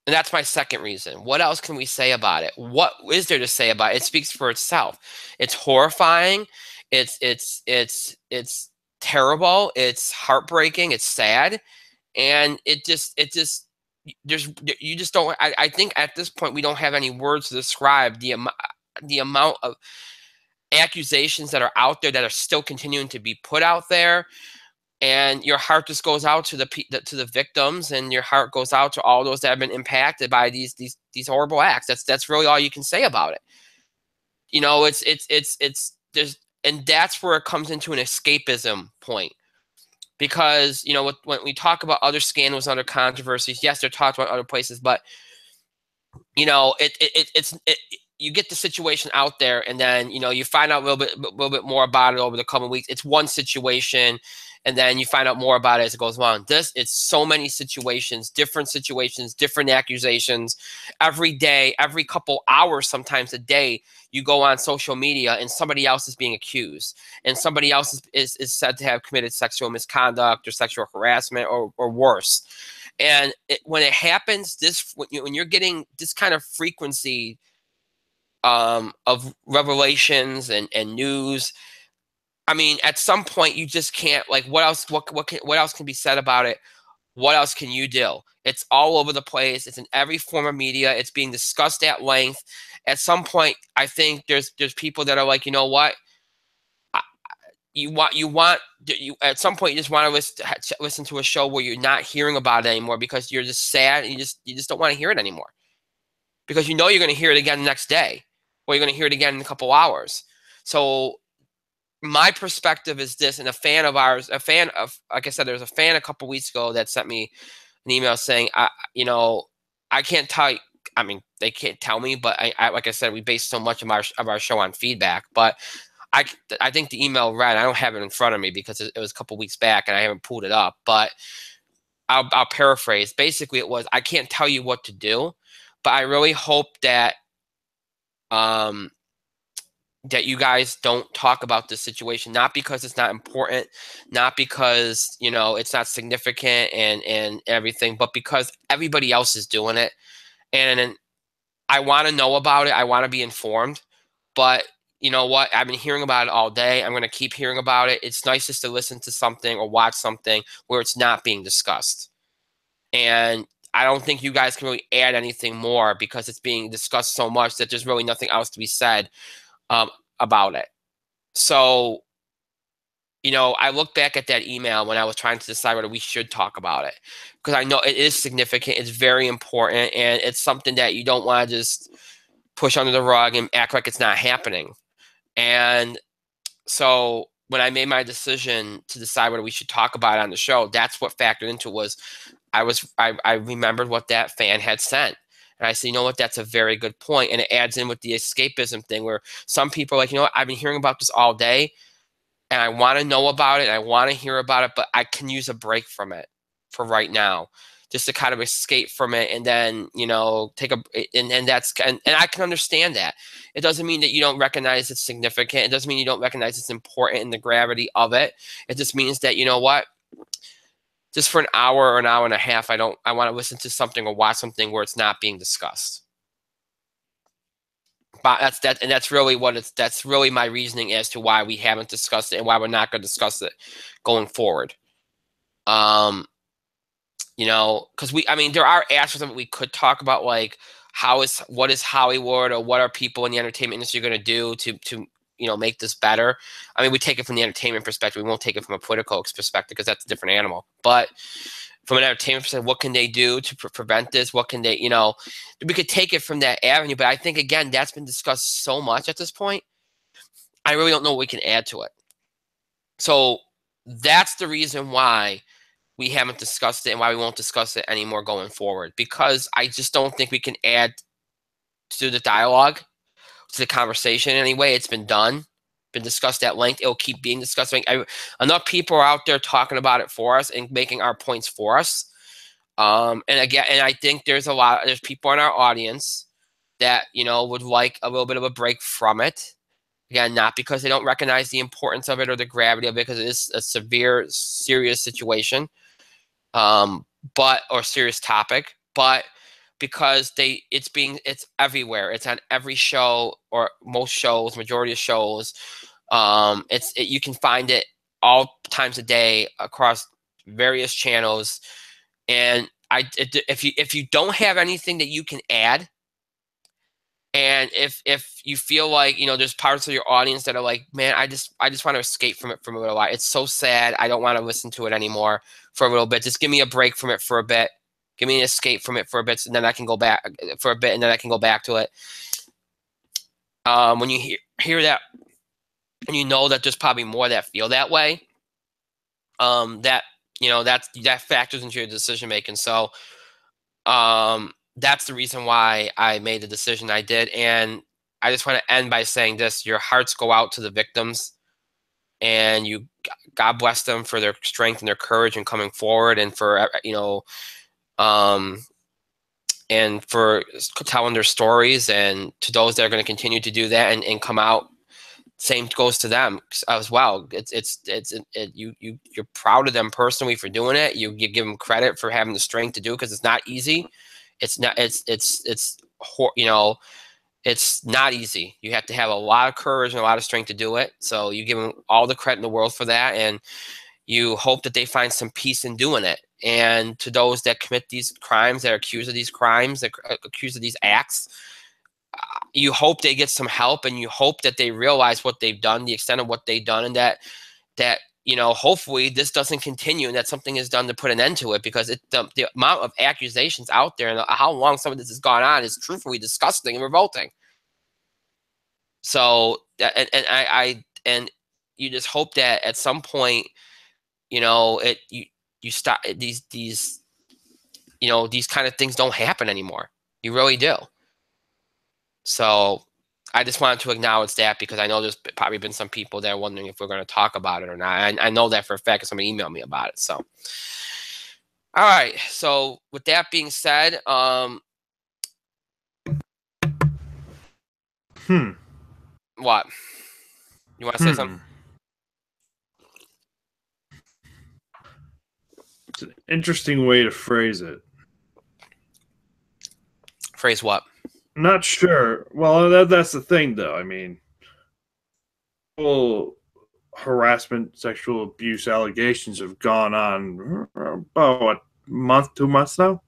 And that's my second reason. What else can we say about it? What is there to say about it? It speaks for itself. It's horrifying. It's terrible. It's heartbreaking. It's sad. And you just don't, I think at this point we don't have any words to describe the amount of accusations that are out there that are still continuing to be put out there. And your heart just goes out to the victims, and your heart goes out to all those that have been impacted by these horrible acts. That's really all you can say about it. You know, it's there's, and that's where it comes into an escapism point, because you know when we talk about other scandals, other controversies, yes, they're talked about other places, but you know you get the situation out there, and then you know you find out a little bit more about it over the coming weeks. It's one situation, and then you find out more about it as it goes on. It's so many situations, different accusations. Every day, every couple hours, sometimes a day, you go on social media and somebody else is being accused, and somebody else is said to have committed sexual misconduct or sexual harassment or worse. And when it happens, when you're getting this kind of frequency of revelations and news, I mean, at some point you just can't, like, what else can be said about it? What else can you do? It's all over the place. It's in every form of media. It's being discussed at length. At some point, I think there's people that are like, you know what? At some point you just want to listen to a show where you're not hearing about it anymore, because you're just sad and you just don't want to hear it anymore, because you know you're going to hear it again the next day, or you're going to hear it again in a couple hours. So my perspective is this, and like I said, there was a fan a couple weeks ago that sent me an email saying, you know, I can't tell you, I mean, they can't tell me, but I like I said, we base so much of our show on feedback, but I think the email read, I don't have it in front of me because it was a couple weeks back and I haven't pulled it up, but I'll paraphrase. Basically, it was, I can't tell you what to do, but I really hope that that you guys don't talk about this situation, not because it's not important, not because, you know, it's not significant and everything, but because everybody else is doing it. And I want to know about it. I want to be informed, but you know what? I've been hearing about it all day. I'm going to keep hearing about it. It's nice just to listen to something or watch something where it's not being discussed. And I don't think you guys can really add anything more, because it's being discussed so much that there's really nothing else to be said about it. So, you know, I look back at that email when I was trying to decide whether we should talk about it, because I know it is significant. It's very important, and it's something that you don't want to just push under the rug and act like it's not happening. And so when I made my decision to decide whether we should talk about it on the show, that's what factored into it. Was I remembered what that fan had sent. And I said, you know what, that's a very good point. And it adds in with the escapism thing, where some people are like, you know what, I've been hearing about this all day and I want to know about it and I want to hear about it, but I can use a break from it for right now, just to kind of escape from it, and then, you know, and I can understand that. It doesn't mean that you don't recognize it's significant. It doesn't mean you don't recognize it's important and the gravity of it. It just means that, you know what, just for an hour or an hour and a half, I want to listen to something or watch something where it's not being discussed. But that's really my reasoning as to why we haven't discussed it and why we're not going to discuss it going forward. You know, because there are aspects of it we could talk about, like what is Hollywood, or what are people in the entertainment industry going to do to you know, make this better. I mean, we take it from the entertainment perspective. We won't take it from a political perspective, because that's a different animal. But from an entertainment perspective, what can they do to prevent this? What can they, you know, we could take it from that avenue. But I think, again, that's been discussed so much at this point, I really don't know what we can add to it. So that's the reason why we haven't discussed it and why we won't discuss it anymore going forward, because I just don't think we can add to the dialogue, to the conversation anyway. It's been done, been discussed at length. It'll keep being discussed. Enough people are out there talking about it for us and making our points for us. And I think there's people in our audience that, you know, would like a little bit of a break from it. Again, not because they don't recognize the importance of it or the gravity of it, because it is a severe, serious situation, or serious topic, but because it's everywhere. It's on every show, or most shows, majority of shows. You can find it all times a day across various channels. And if you don't have anything that you can add, and if you feel like, you know, there's parts of your audience that are like, man, I just want to escape from it for a little while. It's so sad. I don't want to listen to it anymore for a little bit. Just give me a break from it for a bit. Give me an escape from it for a bit, and then I can go back for a bit, and then I can go back to it. When you hear that, and you know that there's probably more that feel that way, that, you know, that factors into your decision making. So, that's the reason why I made the decision I did. And I just want to end by saying this: your hearts go out to the victims, and God bless them for their strength and their courage in coming forward, and for, you know, and for telling their stories. And to those that are going to continue to do that and come out, same goes to them as well. You're proud of them personally for doing it. You give them credit for having the strength to do it, because it's not easy. It's not. You know, it's not easy. You have to have a lot of courage and a lot of strength to do it. So you give them all the credit in the world for that, and you hope that they find some peace in doing it. And to those that commit these crimes, that are accused of these crimes, that are accused of these acts, you hope they get some help, and you hope that they realize what they've done, the extent of what they've done, and that you know, hopefully this doesn't continue, and that something is done to put an end to it, because the amount of accusations out there and how long some of this has gone on is truthfully disgusting and revolting. So, and you just hope that at some point, you know, you stop these you know, these kind of things don't happen anymore. You really do. So I just wanted to acknowledge that, because I know there's probably been some people that are wondering if we're going to talk about it or not. I know that for a fact, because somebody emailed me about it. So, all right. So with that being said, what? You want to say something? It's an interesting way to phrase it. Phrase what? Not sure. Well, that's the thing, though. I mean, harassment, sexual abuse allegations have gone on about what, month, 2 months now?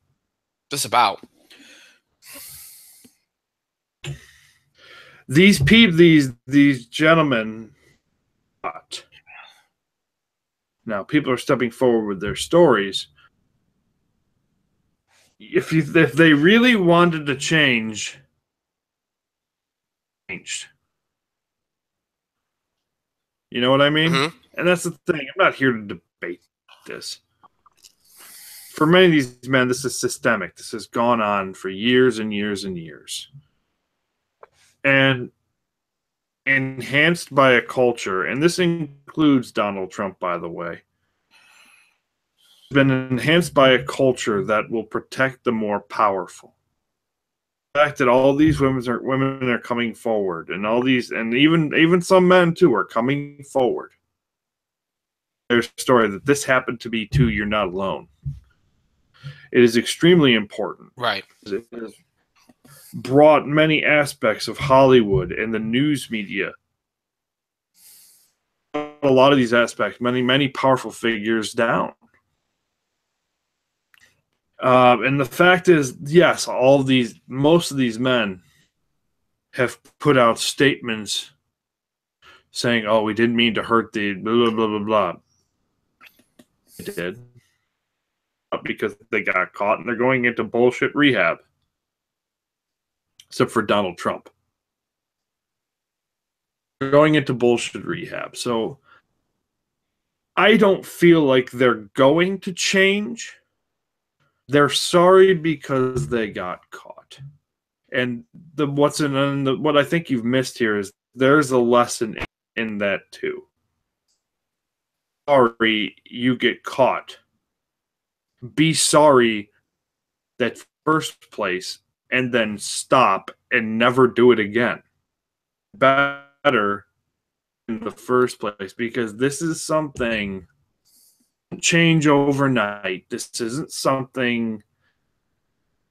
Just about. These people, these gentlemen, now people are stepping forward with their stories. If they really wanted to change, changed. You know what I mean? Mm-hmm. And that's the thing. I'm not here to debate this. For many of these men, this is systemic. This has gone on for years and years and years. And enhanced by a culture, and this includes Donald Trump, by the way, been enhanced by a culture that will protect the more powerful. The fact that all these women are coming forward, and all these, and even some men too, are coming forward. There's a story that this happened to me too. You're not alone. It is extremely important, right? It has brought many aspects of Hollywood and the news media, a lot of these aspects, many powerful figures down. And the fact is, yes, most of these men have put out statements saying, "Oh, we didn't mean to hurt the blah blah blah blah blah." They did, because they got caught and they're going into bullshit rehab. Except for Donald Trump, they're going into bullshit rehab. So I don't feel like they're going to change. They're sorry because they got caught. And what I think you've missed here is there's a lesson in that too. Sorry you get caught. Be sorry that first place, and then stop and never do it again. Better in the first place, because this is something change overnight. This isn't something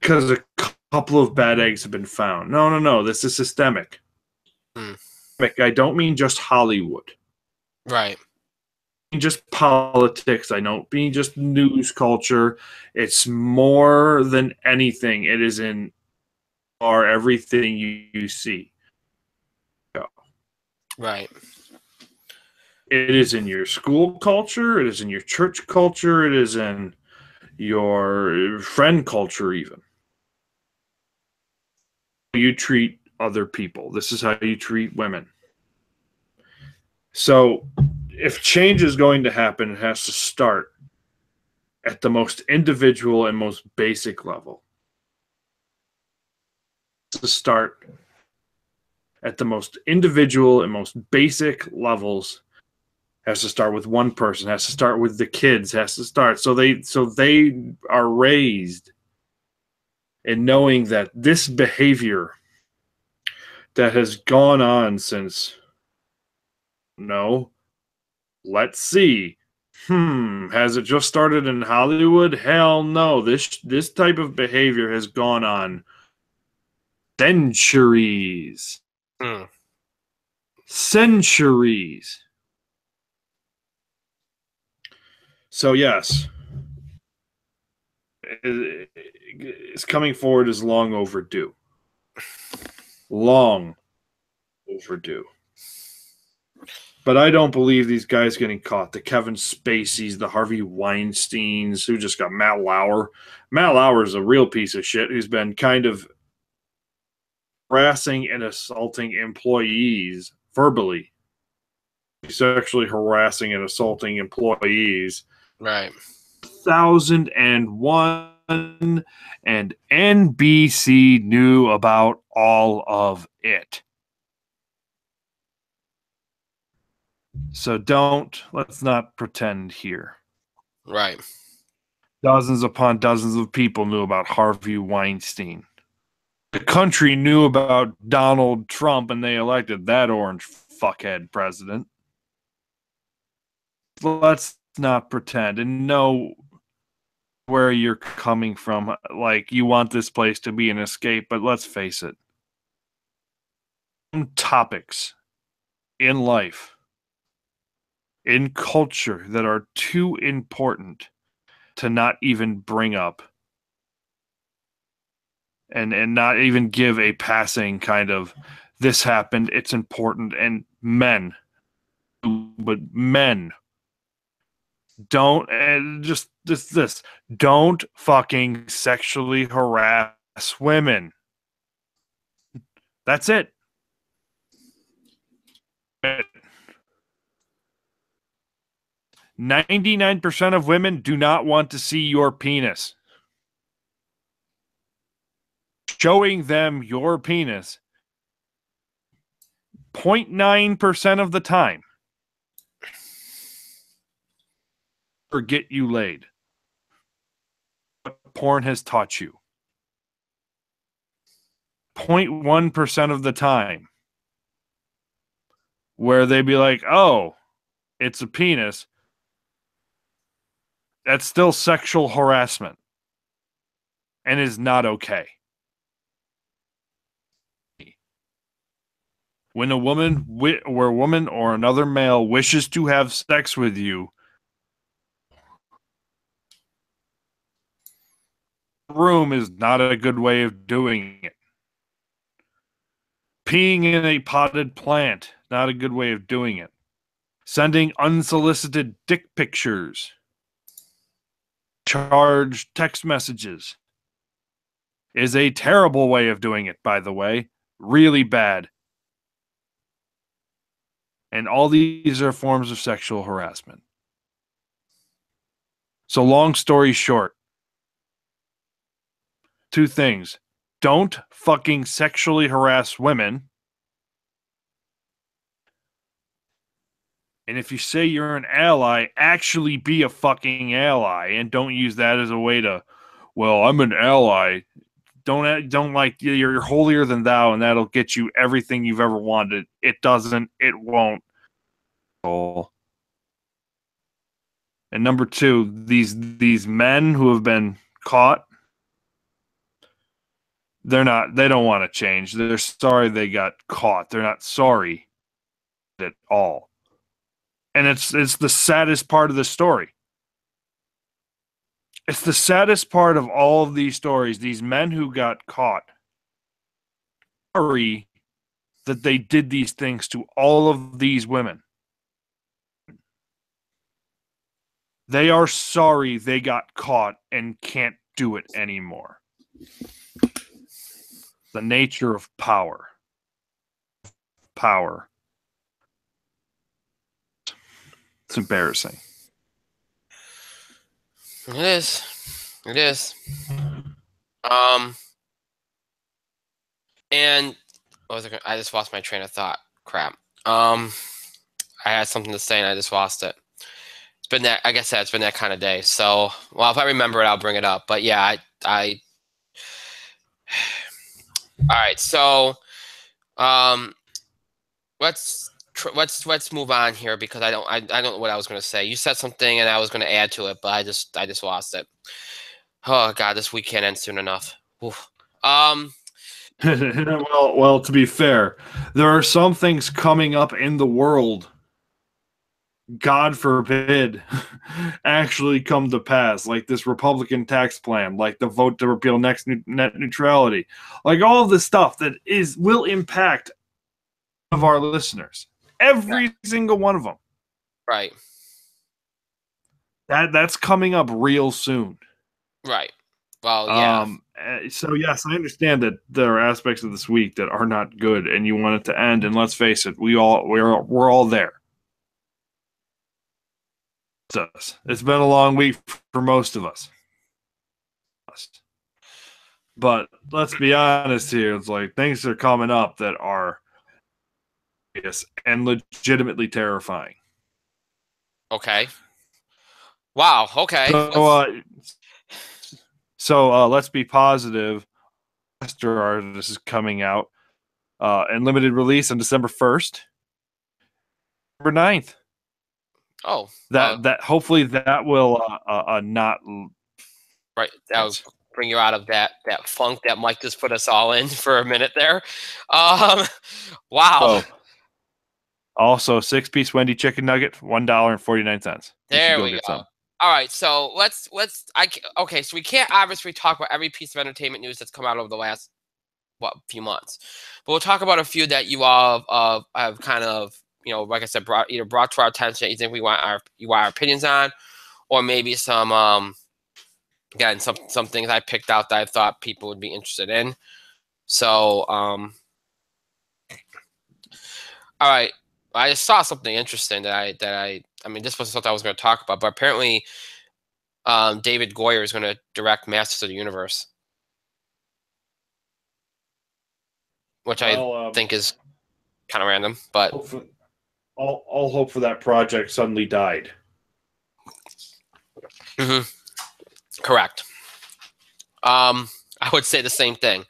because a couple of bad eggs have been found. No. This is systemic. I don't mean just Hollywood. Right. I mean just politics. I don't mean just news culture. It's more than anything. It is in everything you see. Right. It is in your school culture. It is in your church culture. It is in your friend culture, even. You treat other people. This is how you treat women. So, if change is going to happen, it has to start at the most individual and most basic level. To start at the most individual and most basic levels. Has to start with one person, has to start with the kids, has to start. So they are raised in knowing that this behavior that has gone on since, let's see. Has it just started in Hollywood? Hell no. This type of behavior has gone on centuries. Centuries. So yes, it's coming forward is long overdue. Long overdue. But I don't believe these guys getting caught. The Kevin Spaceys, the Harvey Weinsteins, who just got Matt Lauer. Matt Lauer is a real piece of shit who's been kind of harassing and assaulting employees verbally. Sexually harassing and assaulting employees. Right. 2001, and NBC knew about all of it. So let's not pretend here. Right. Dozens upon dozens of people knew about Harvey Weinstein. The country knew about Donald Trump, and they elected that orange fuckhead president. Let's not pretend and know where you're coming from. Like, you want this place to be an escape, but let's face it. Some topics in life, in culture, that are too important to not even bring up and not even give a passing kind of, this happened, it's important. And men don't, and just this don't fucking sexually harass women. That's it. 99% of women do not want to see your penis. Showing them your penis 0.9% of the time or get you laid. What porn has taught you. 0.1% of the time where they be like, oh, it's a penis. That's still sexual harassment and is not okay. When a woman or another male wishes to have sex with you, room is not a good way of doing it. Peeing in a potted plant, not a good way of doing it. Sending unsolicited dick pictures, charged text messages is a terrible way of doing it, by the way. Really bad. And all these are forms of sexual harassment. So long story short, two things. Don't fucking sexually harass women. And if you say you're an ally, actually be a fucking ally. And don't use that as a way to, well, I'm an ally. don't like you're holier than thou, and that'll get you everything you've ever wanted. It doesn't. It won't. And number two, these men who have been caught, they don't want to change. They're sorry they got caught. They're not sorry at all. And it's the saddest part of the story. It's the saddest part of all of these stories. These men who got caught, sorry that they did these things to all of these women. They are sorry they got caught and can't do it anymore. The nature of power. Power. It's embarrassing. It is. It is. And I just lost my train of thought. Crap. I had something to say and I just lost it. It's been that, like I said, it's been that kind of day. So, well, if I remember it, I'll bring it up. But yeah, all right. So, let's move on here because I don't know what I was going to say. You said something and I was going to add to it, but I just lost it. Oh God, this week can't end soon enough. Oof. Well, to be fair, there are some things coming up in the world, God forbid, actually come to pass, like this Republican tax plan, like the vote to repeal net neutrality, like all of the stuff that will impact of our listeners, every single one of them. Right. That's coming up real soon. Right. Well, yeah. So yes, I understand that there are aspects of this week that are not good, and you want it to end. And let's face it, we're all there. It's been a long week for most of us. But let's be honest here. It's like things are coming up that are and legitimately terrifying. Okay. Wow. Okay. So let's be positive. Master Artist is coming out in limited release on December 1st, December 9th. Oh, that hopefully that will not right. That will bring you out of that funk that Mike just put us all in for a minute there. Wow. So, also, 6-piece Wendy chicken nugget, $1.49. There we go. All right, so okay, so we can't obviously talk about every piece of entertainment news that's come out over the last few months, but we'll talk about a few that you all have kind of, like I said, brought to our attention that you think you want our opinions on, or maybe some again some things I picked out that I thought people would be interested in. So all right, I just saw something interesting I mean, this wasn't something I was going to talk about, but apparently David Goyer is going to direct Masters of the Universe, which I think is kind of random, but I'll hope for that project suddenly died. Mm-hmm. Correct. I would say the same thing.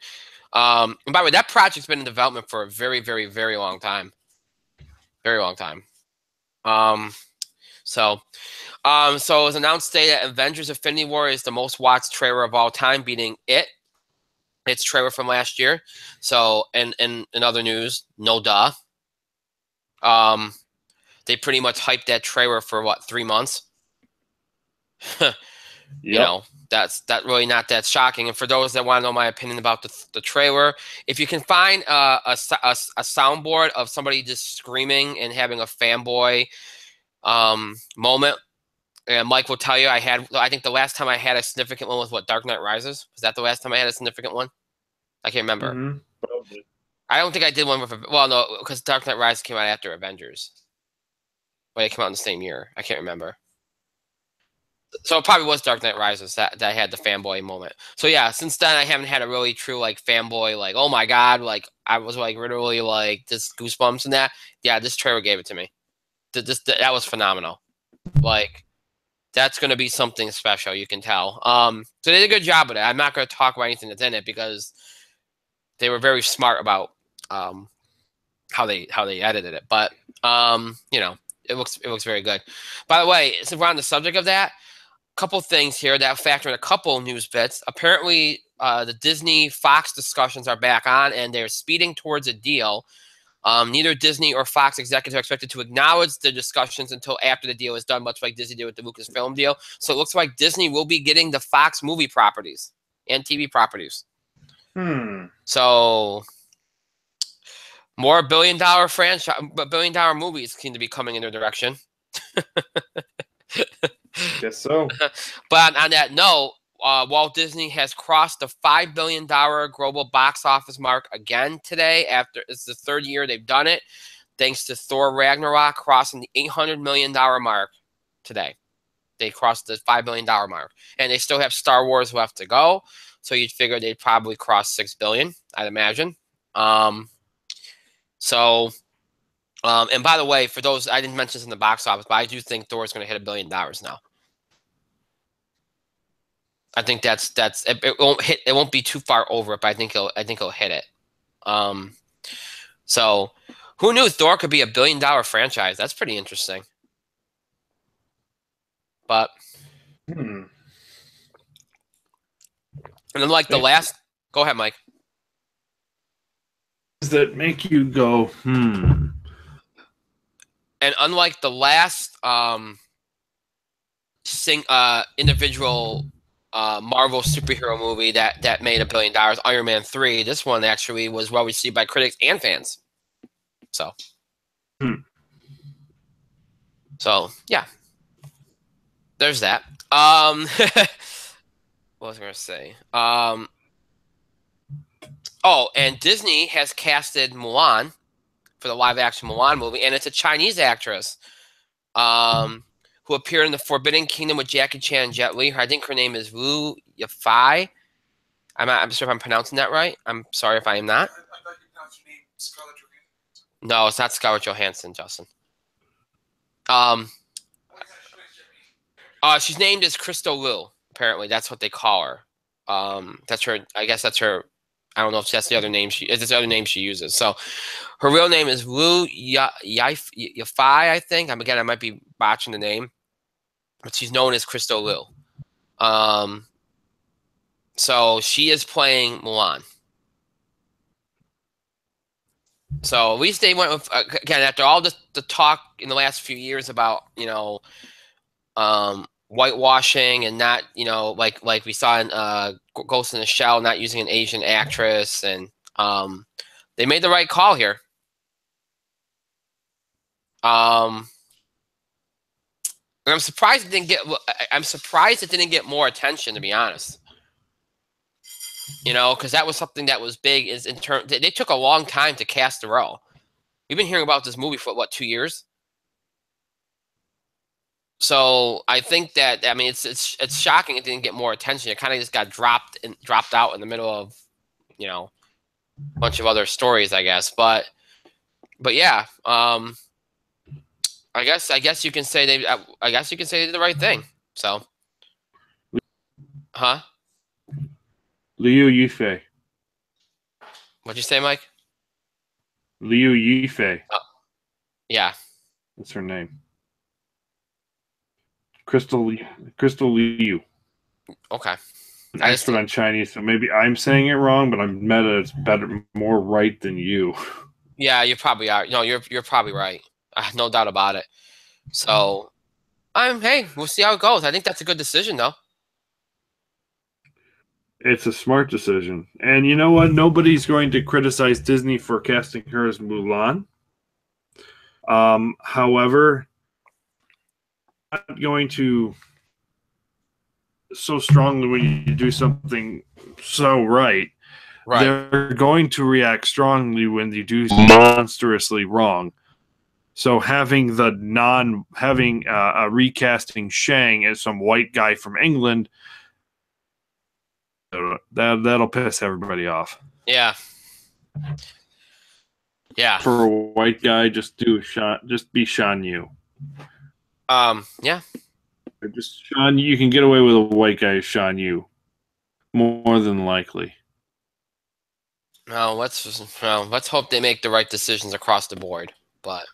And by the way, that project's been in development for a very, very, very long time. Very long time. So it was announced today that Avengers Infinity War is the most watched trailer of all time, beating its trailer from last year. So, and in other news, no duh. They pretty much hyped that trailer for 3 months. Yep. That's really not that shocking. And for those that want to know my opinion about the trailer, if you can find a soundboard of somebody just screaming and having a fanboy moment, and Mike will tell you, I think the last time I had a significant one was Dark Knight Rises. Was that the last time I had a significant one? I can't remember. Mm-hmm. Probably. I don't think I did one with, no, because Dark Knight Rises came out after Avengers. But it came out in the same year. I can't remember. So it probably was Dark Knight Rises that I had the fanboy moment. So yeah, since then I haven't had a really true fanboy, oh my God, I was literally just goosebumps and that. Yeah, this trailer gave it to me. That was phenomenal. That's going to be something special, you can tell. So they did a good job with it. I'm not going to talk about anything that's in it because they were very smart about how they edited it. But you know, it looks very good. By the way, since we're on the subject of that, a couple things here that factor in a couple news bits. Apparently, the Disney Fox discussions are back on, and they're speeding towards a deal. Neither Disney or Fox executives are expected to acknowledge the discussions until after the deal is done, much like Disney did with the Lucasfilm deal. So it looks like Disney will be getting the Fox movie properties and TV properties. So more billion-dollar movies seem to be coming in their direction. Guess so. But on that note, Walt Disney has crossed the $5 billion global box office mark again today. After it's the third year they've done it, thanks to Thor Ragnarok crossing the $800 million mark today. They crossed the $5 billion mark, and they still have Star Wars left to go. So you'd figure they'd probably cross $6 billion, I'd imagine. And by the way, for those, I didn't mention this in the box office, but I do think Thor is going to hit $1 billion now. I think it won't hit. It won't be too far over it, but I think he'll hit it. So who knew Thor could be $1 billion franchise? That's pretty interesting. But and then like the last, go ahead, Mike. Does that make you go And unlike the last individual Marvel superhero movie that made $1 billion, Iron Man 3, this one actually was well received by critics and fans. So yeah, there's that. What was I gonna say? Oh, and Disney has casted Mulan for the live-action Mulan movie, and it's a Chinese actress who appeared in The Forbidden Kingdom with Jackie Chan and Jet Li. I think her name is Wu Yafei. I'm not sure if I'm pronouncing that right. I'm sorry if I am not. I thought you pronounced your name Scarlett Johansson. No, it's not Scarlett Johansson, Justin. She's named as Crystal Liu. Apparently, that's what they call her. That's her. I guess that's her. I don't know if that's the other name it's the other name she uses. So her real name is Wu Yafei, I think. Again, I might be botching the name, but she's known as Crystal Liu. So she is playing Mulan. So at least they went with, again, after all the talk in the last few years about, whitewashing and not, like we saw in Ghost in the Shell, not using an Asian actress, and they made the right call here. And I'm surprised it didn't get more attention, to be honest. Because that was something that was big. Is in terms, they took a long time to cast the role. We've been hearing about this movie for 2 years. So I think that, it's shocking it didn't get more attention. It kind of just got dropped out in the middle of, a bunch of other stories, I guess. But yeah, I guess you can say they did the right thing. So, huh? Liu Yifei. What'd you say, Mike? Liu Yifei. Yeah. That's her name. Crystal Liu. Okay. I expert on Chinese, so maybe I'm saying it wrong, but I'm meta. It's more right than you. Yeah, you probably are. No, you're probably right. No doubt about it. So, hey, we'll see how it goes. I think that's a good decision, though. It's a smart decision. And you know what? Nobody's going to criticize Disney for casting her as Mulan. However, not going to so strongly when you do something so right. They're going to react strongly when you do monstrously wrong. So having recasting Shang as some white guy from England, that'll piss everybody off. Yeah. Yeah. For a white guy, just be Shan Yu. Yeah. Just Sean, you can get away with a white guy, Sean. You more than likely. No, let's hope they make the right decisions across the board. But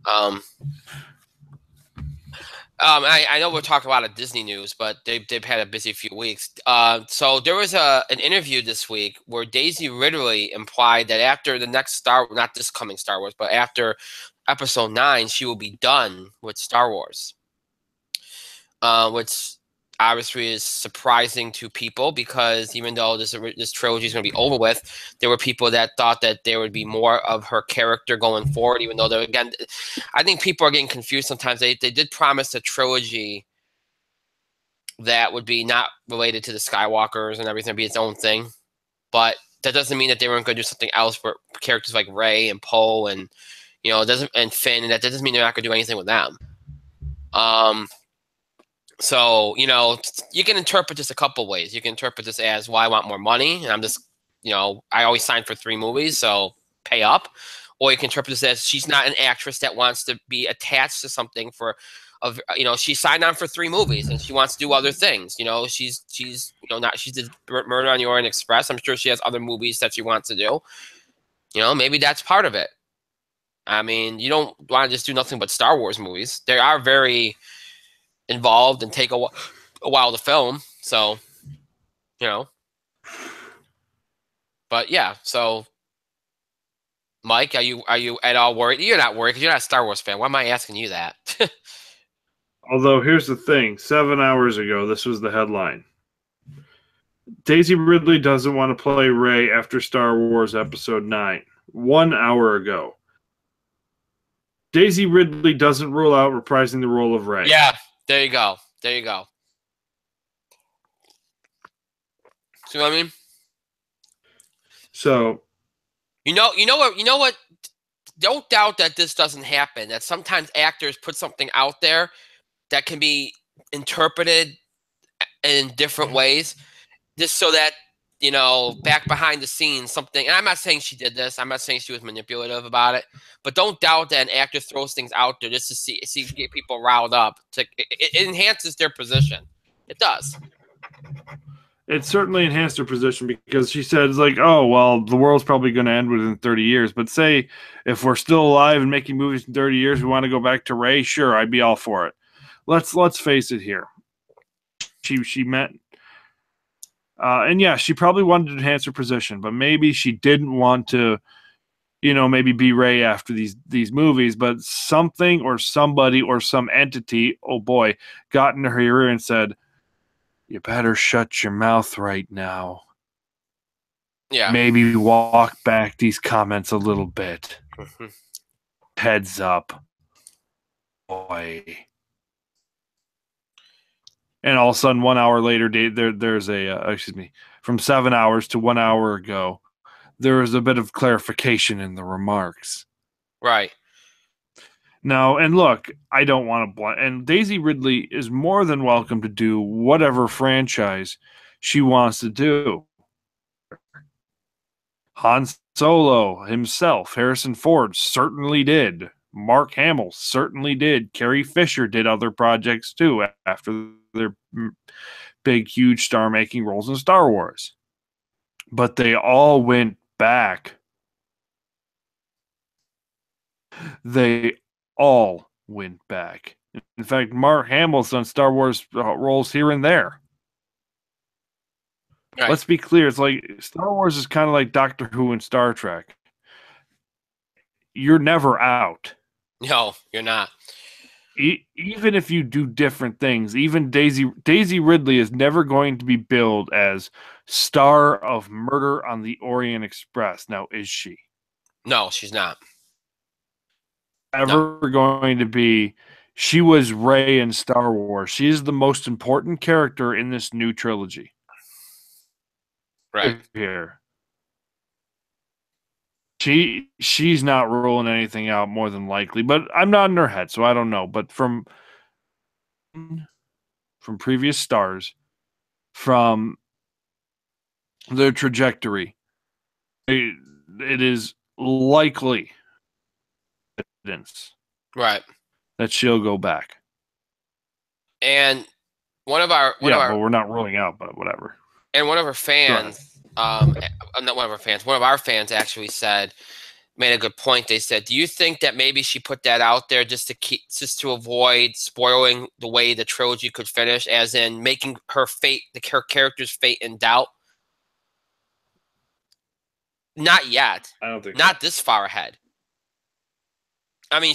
I know we're talking a lot of Disney news, but they've had a busy few weeks. So there was an interview this week where Daisy Ridley implied that after the next not this coming Star Wars, but after Episode 9, she will be done with Star Wars, which obviously is surprising to people because even though this trilogy is going to be over with, there were people that thought that there would be more of her character going forward, even though again, I think people are getting confused sometimes. They did promise a trilogy that would be not related to the Skywalkers and everything, be its own thing, but that doesn't mean that they weren't going to do something else for characters like Rey and Poe and and Finn, and that doesn't mean they're not going to do anything with them. So, you can interpret this a couple ways. You can interpret this as, well, I want more money, and I'm just, I always sign for 3 movies, so pay up. Or you can interpret this as she's not an actress that wants to be attached to something she signed on for 3 movies, and she wants to do other things. She's she did Murder on the Orient Express. I'm sure she has other movies that she wants to do. Maybe that's part of it. I mean, you don't want to just do nothing but Star Wars movies. They are very involved and take a while to film, so but yeah. So Mike, are you at all worried? You're not worried because you're not a Star Wars fan. Why am I asking you that? Although here's the thing, 7 hours ago this was the headline: Daisy Ridley doesn't want to play Rey after Star Wars Episode 9. 1 hour ago, Daisy Ridley doesn't rule out reprising the role of Rey. Yeah. There you go. See what I mean? So, you know what? Don't doubt that this doesn't happen. That sometimes actors put something out there that can be interpreted in different ways, just so that back behind the scenes, something. And I'm not saying she did this. I'm not saying she was manipulative about it. But don't doubt that an actor throws things out there just to get people riled up. It enhances their position. It does. It certainly enhanced her position because she said, like, oh, well, the world's probably going to end within 30 years. But say if we're still alive and making movies in 30 years, we want to go back to Rey, sure, I'd be all for it. Let's face it here. She meant... and yeah, she probably wanted to enhance her position, but maybe she didn't want to, maybe be Rey after these movies, but something or somebody or some entity, oh boy, got into her ear and said, you better shut your mouth right now. Yeah. Maybe walk back these comments a little bit. Heads up. Boy. And all of a sudden, 1 hour later, there's from 7 hours to 1 hour ago, there was a bit of clarification in the remarks. Right. Now, and look, I don't want to and Daisy Ridley is more than welcome to do whatever franchise she wants to do. Han Solo himself, Harrison Ford certainly did. Mark Hamill certainly did. Carrie Fisher did other projects too after their big, huge star-making roles in Star Wars. But they all went back. They all went back. In fact, Mark Hamill's done Star Wars roles here and there. Right. Let's be clear. It's like Star Wars is kind of like Doctor Who and Star Trek. You're never out. No, you're not. Even if you do different things, even Daisy Ridley is never going to be billed as star of Murder on the Orient Express. Now, is she? No, she's not. Ever going to be. She was Rey in Star Wars. She is the most important character in this new trilogy. Right. Here. She's not ruling anything out more than likely, but I'm not in her head, so I don't know. But from previous stars, from their trajectory, it is likely evidence right that she'll go back. And one of our but we're not ruling out, but whatever. And one of our fans, not one of our fans, one of our fans actually made a good point. They said, "Do you think that maybe she put that out there just to avoid spoiling the way the trilogy could finish, as in making her character's fate in doubt?" Not yet. I don't think not this far ahead. Okay,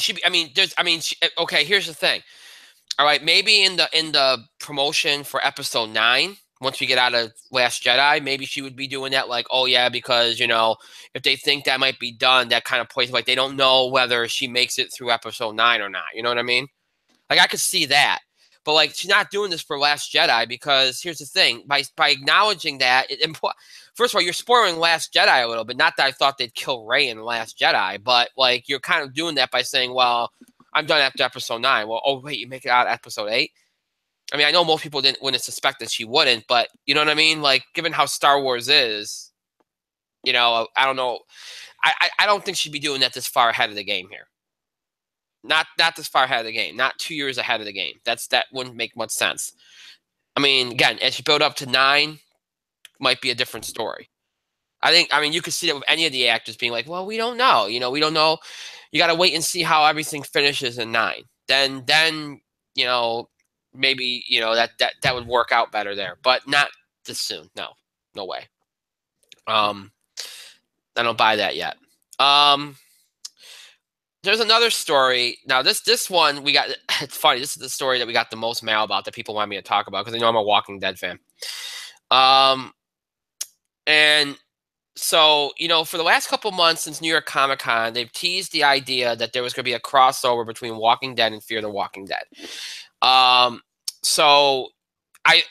here's the thing. All right, maybe in the promotion for episode 9, once we get out of Last Jedi, maybe she would be doing that, like, oh yeah, because if they think that might be done, that kind of plays like they don't know whether she makes it through episode 9 or not. You know what I mean? Like, I could see that, but like, she's not doing this for Last Jedi, because here's the thing: by acknowledging that, first of all, you're spoiling Last Jedi a little bit. Not that I thought they'd kill Rey in Last Jedi, but like, you're kind of doing that by saying, well, I'm done after episode 9. Well, oh wait, you make it out episode 8? I mean, I know most people wouldn't suspect that she wouldn't, but you know what I mean? Like, given how Star Wars is, I don't know. I don't think she'd be doing that this far ahead of the game here. Not this far ahead of the game. Not 2 years ahead of the game. That wouldn't make much sense. I mean, again, as you build up to 9, might be a different story. I mean, you could see that with any of the actors being like, well, we don't know. We don't know. You got to wait and see how everything finishes in 9. Then maybe that would work out better there, but not this soon. No way. I don't buy that yet. There's another story. Now this one we got. It's funny. This is the story that we got the most mail about, that people want me to talk about, because they know I'm a Walking Dead fan. And so, for the last couple months since New York Comic Con, they've teased the idea that there was going to be a crossover between Walking Dead and Fear the Walking Dead. So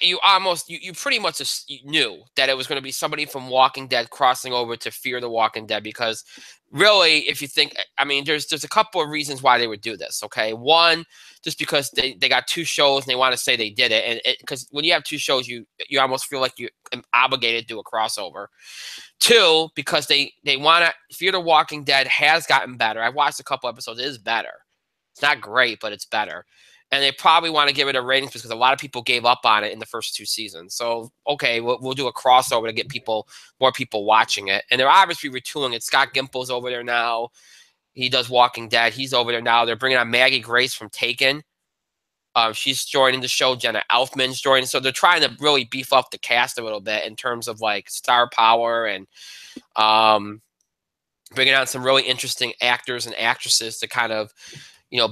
you pretty much just knew that it was going to be somebody from Walking Dead crossing over to Fear the Walking Dead, because really, if you think, I mean, there's a couple of reasons why they would do this. Okay, one, just because they got 2 shows and they want to say they did it, and because when you have 2 shows, you almost feel like you're obligated to do a crossover. 2, because they want to. Fear the Walking Dead has gotten better. I've watched a couple episodes. It is better. It's not great, but it's better. And they probably want to give it a rating because a lot of people gave up on it in the first 2 seasons. So, okay, we'll do a crossover to get more people watching it. And they're obviously retooling it. Scott Gimple's over there now. He does Walking Dead. He's over there now. They're bringing on Maggie Grace from Taken. She's joining the show. Jenna Elfman's joining. So they're trying to really beef up the cast a little bit in terms of like star power, and bringing on some really interesting actors and actresses to kind of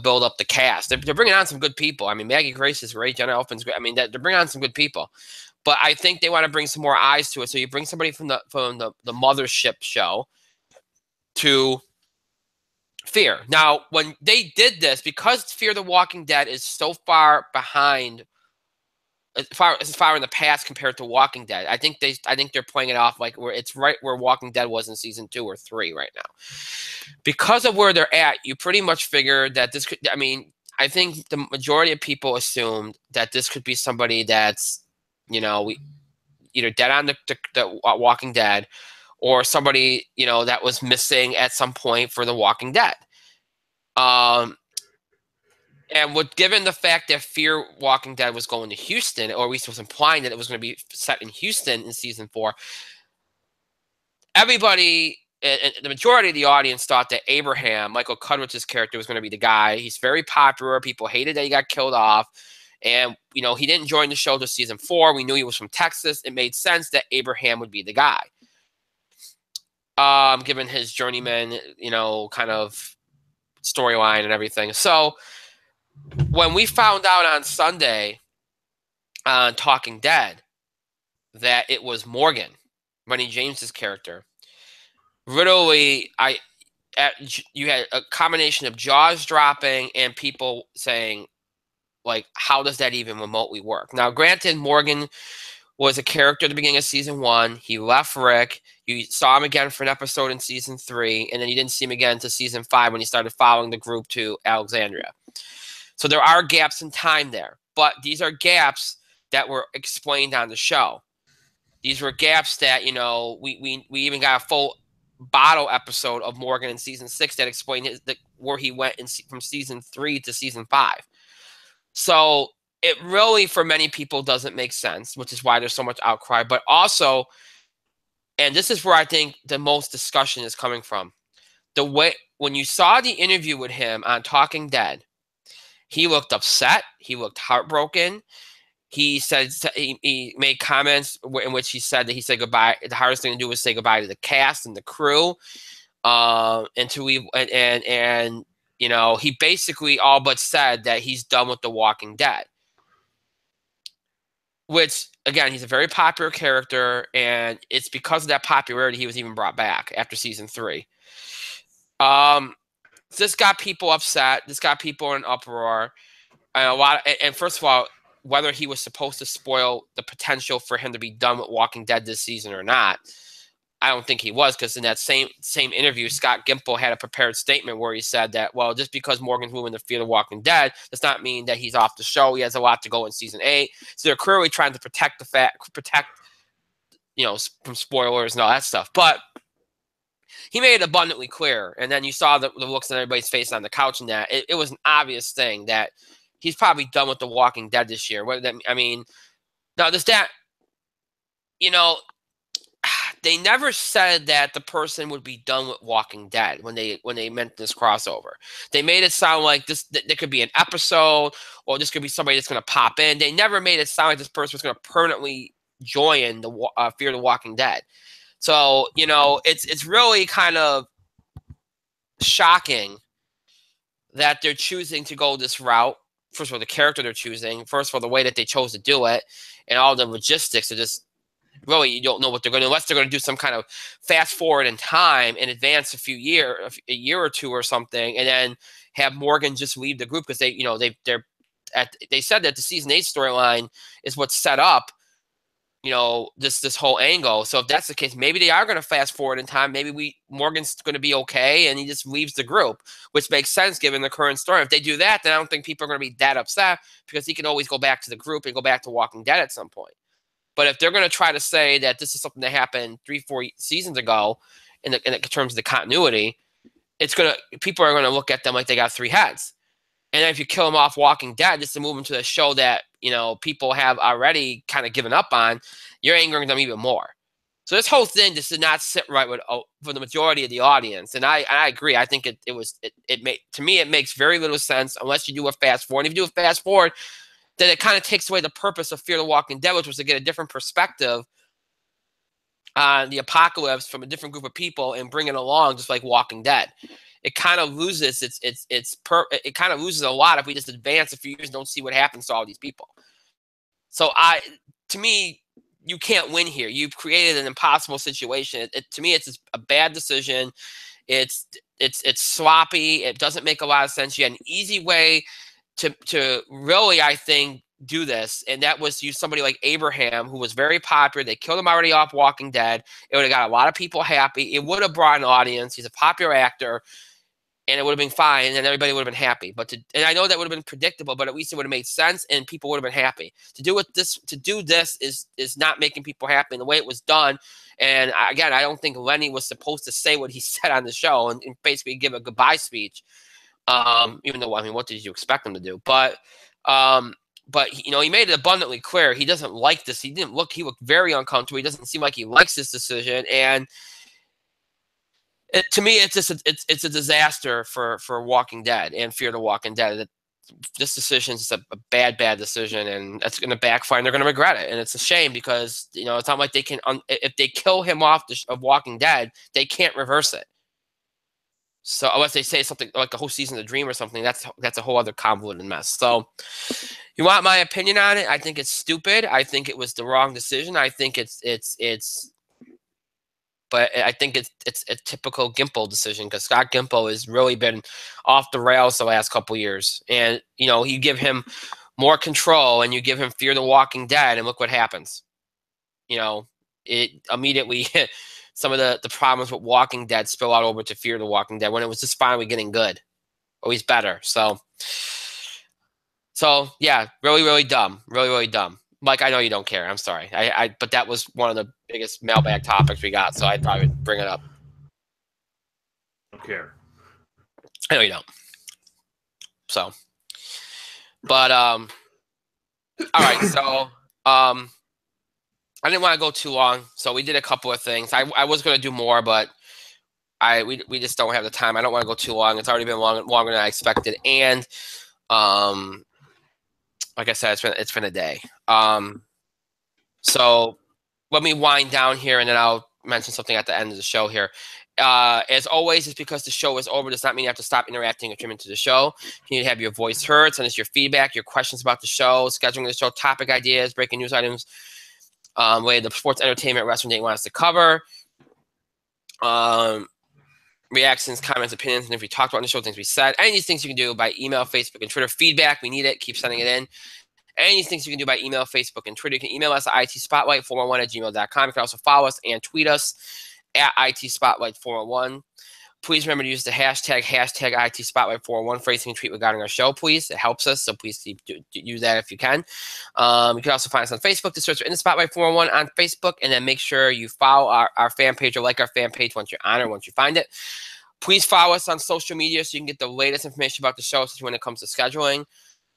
build up the cast. They're bringing on some good people. I mean, Maggie Grace is great. Jenna Elfman's great. I mean, they're bringing on some good people. But I think they want to bring some more eyes to it. So you bring somebody from the Mothership show to Fear. Now, when they did this, because Fear the Walking Dead is so far behind, as far in the past compared to Walking Dead, I think they're playing it off like it's right where Walking Dead was in season 2 or 3 right now. Because of where they're at, you pretty much figure that this could. I mean, I think the majority of people assumed that this could be somebody that's, either dead on the Walking Dead, or somebody that was missing at some point for the Walking Dead. And given the fact that Fear Walking Dead was going to Houston, or at least was implying that it was going to be set in Houston in season 4, everybody, the majority of the audience, thought that Abraham, Michael Cudwitz's character, was going to be the guy. He's very popular. People hated that he got killed off. And, he didn't join the show till season 4. We knew he was from Texas. It made sense that Abraham would be the guy. Given his journeyman, kind of storyline and everything. So when we found out on Sunday on Talking Dead that it was Morgan, Rennie James's character, literally, you had a combination of jaws dropping and people saying, like, how does that even remotely work? Now, granted, Morgan was a character at the beginning of season 1. He left Rick. You saw him again for an episode in season 3, and then you didn't see him again until season 5 when he started following the group to Alexandria. So there are gaps in time there, but these are gaps that were explained on the show. These were gaps that, we even got a full bottle episode of Morgan in season 6 that explained where he went from season 3 to season 5. So it really, for many people, doesn't make sense, which is why there's so much outcry. But also, and this is where I think the most discussion is coming from, the way when you saw the interview with him on Talking Dead, he looked upset. He looked heartbroken. He said he made comments in which he said that he said goodbye. The hardest thing to do was say goodbye to the cast and the crew, and to leave. And you know, he basically all but said that he's done with The Walking Dead. Which, again, he's a very popular character, and it's because of that popularity he was even brought back after season 3. This got people upset. This got people in uproar. And first of all, whether he was supposed to spoil the potential for him to be done with Walking Dead this season or not, I don't think he was, because in that same interview, Scott Gimple had a prepared statement where he said that, well, just because Morgan's moving to Fear the Walking Dead does not mean that he's off the show. He has a lot to go in season 8. So they're clearly trying to protect you know, from spoilers and all that stuff. But he made it abundantly clear. And then you saw the looks on everybody's face on the couch, and that it was an obvious thing that he's probably done with The Walking Dead this year. I mean, now does that, you know, they never said that the person would be done with Walking Dead when they meant this crossover. They made it sound like there could be an episode, or this could be somebody that's going to pop in. They never made it sound like this person was going to permanently join the Fear the Walking Dead. So, you know, it's really kind of shocking that they're choosing to go this route. First of all, the character they're choosing. First of all, the way that they chose to do it, and all the logistics are just. Really, you don't know what they're going to do unless they're going to do some kind of fast forward in time and advance a year or two or something, and then have Morgan just leave the group because they said that the season 8 storyline is what's set up, you know, this whole angle. So if that's the case, maybe they are going to fast forward in time. Maybe Morgan's going to be okay and he just leaves the group, which makes sense given the current story. If they do that, then I don't think people are going to be that upset, because he can always go back to the group and go back to Walking Dead at some point. But if they're going to try to say that this is something that happened 3-4 seasons ago in terms of the continuity, people are going to look at them like they got 3 heads. And then if you kill them off Walking Dead just to move them to the show that, you know, people have already kind of given up on, you're angering them even more. So this whole thing just did not sit right for the majority of the audience. And I agree. I think to me it makes very little sense unless you do a fast forward. And if you do a fast forward, then it kind of takes away the purpose of Fear the Walking Dead, which was to get a different perspective on the apocalypse from a different group of people and bring it along, just like Walking Dead. It kind of loses it kind of loses a lot if we just advance a few years and don't see what happens to all these people. So to me, you can't win here. You've created an impossible situation. To me, it's a bad decision. It's sloppy. It doesn't make a lot of sense. You had an easy way to really, I think, do this, and that was use somebody like Abraham, who was very popular. They killed him already off Walking Dead. It would have got a lot of people happy. It would have brought an audience. He's a popular actor, and it would have been fine, and everybody would have been happy. And I know that would have been predictable, but at least it would have made sense, and people would have been happy. To do this is not making people happy. And the way it was done, and again, I don't think Lenny was supposed to say what he said on the show and basically give a goodbye speech. Even though, I mean, what did you expect him to do? But you know, he made it abundantly clear he doesn't like this. He looked very uncomfortable. He doesn't seem like he likes this decision. And to me, it's a disaster for Walking Dead and Fear the Walking Dead. This decision is a bad decision, and that's going to backfire, and they're going to regret it. And it's a shame because, you know, it's not like they can, if they kill him off of Walking Dead, they can't reverse it. So unless they say something like the whole season of the Dream or something, that's a whole other convoluted mess. So you want my opinion on it? I think it's stupid. I think it was the wrong decision. I think but I think it's a typical Gimple decision, because Scott Gimple has really been off the rails the last couple years. And, you know, you give him more control and you give him Fear the Walking Dead, and look what happens. You know, it immediately some of the problems with Walking Dead spill out over to Fear the Walking Dead when it was just finally getting good. Always better. So yeah, really, really dumb. Really, really dumb. Mike, I know you don't care. I'm sorry. But that was one of the biggest mailbag topics we got, so I thought I would bring it up. I don't care. I know you don't. So, but All right, so I didn't want to go too long, so we did a couple of things. I was going to do more, but we just don't have the time. I don't want to go too long. It's already been longer than I expected, and like I said, it's been a day. So let me wind down here, and then I'll mention something at the end of the show here. As always, it's because the show is over does not mean you have to stop interacting or tuning into the show. You need to have your voice heard. Send us your feedback, your questions about the show, scheduling the show, topic ideas, breaking news items, related to sports, entertainment, wrestling that you want us to cover. Reactions, comments, opinions, and if we talked about on the show, things we said. Any of these things you can do by email, Facebook, and Twitter. Feedback, we need it. Keep sending it in. Any of these things you can do by email, Facebook, and Twitter. You can email us at itspotlight411@gmail.com. You can also follow us and tweet us at itspotlight411. Please remember to use the hashtag itspotlight411 for anything you tweet regarding our show, please. It helps us, so please use that if you can. You can also find us on Facebook. To search for In the Spotlight 411 on Facebook, and then make sure you follow our fan page or like our fan page once you're on it, once you find it. Please follow us on social media so you can get the latest information about the show when it comes to scheduling.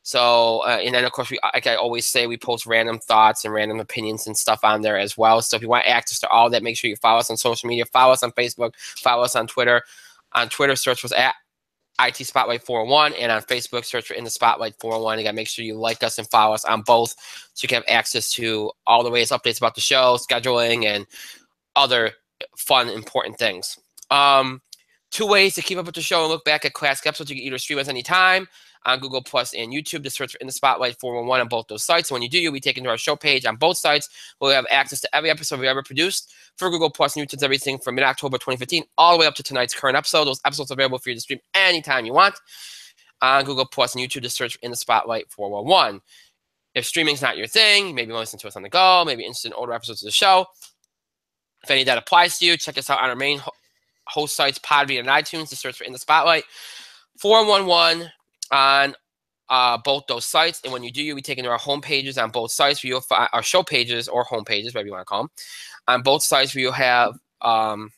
So, and then, of course, like I always say, we post random thoughts and random opinions and stuff on there as well. So if you want access to all that, make sure you follow us on social media. Follow us on Facebook. Follow us on Twitter. On Twitter, search for us at IT Spotlight 401. And on Facebook, search for In the Spotlight 401. Again, make sure you like us and follow us on both so you can have access to all the latest updates about the show, scheduling, and other fun, important things. 2 ways to keep up with the show and look back at classic episodes. You can either stream us anytime on Google Plus and YouTube. To search for In the Spotlight 411 on both those sites. So when you do, you'll be taken to our show page on both sites. We'll have access to every episode we ever produced for Google Plus and YouTube, everything from mid-October 2015 all the way up to tonight's current episode. Those episodes are available for you to stream anytime you want on Google Plus and YouTube. To search for In the Spotlight 411. If streaming's not your thing, maybe you want to listen to us on the go, maybe interested in older episodes of the show. If any of that applies to you, check us out on our main host sites, Podbean and iTunes. To search for In the Spotlight 411 on both those sites. And when you do, you'll be taken to our home pages on both sites where you'll find our show pages or home pages, whatever you want to call them. On both sites where you'll have where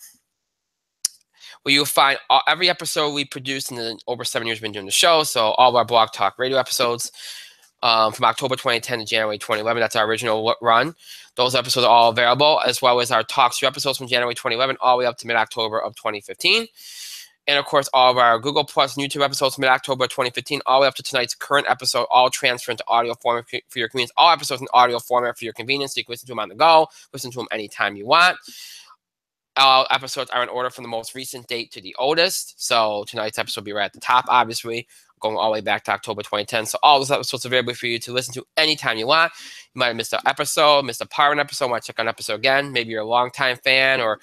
you'll find every episode we produced in the over 7 years we've been doing the show. So all of our Blog Talk Radio episodes from October 2010 to January 2011. That's our original run. Those episodes are all available, as well as our Talk Show episodes from January 2011 all the way up to mid-October of 2015. And, of course, all of our Google Plus and YouTube episodes from mid-October 2015 all the way up to tonight's current episode, all transfer into audio format for your convenience. All episodes in audio format for your convenience, so you can listen to them on the go, listen to them anytime you want. All episodes are in order from the most recent date to the oldest. So tonight's episode will be right at the top, obviously, going all the way back to October 2010. So all those episodes are available for you to listen to anytime you want. You might have missed an episode, missed a part of an episode, want to check on an episode again. Maybe you're a longtime fan or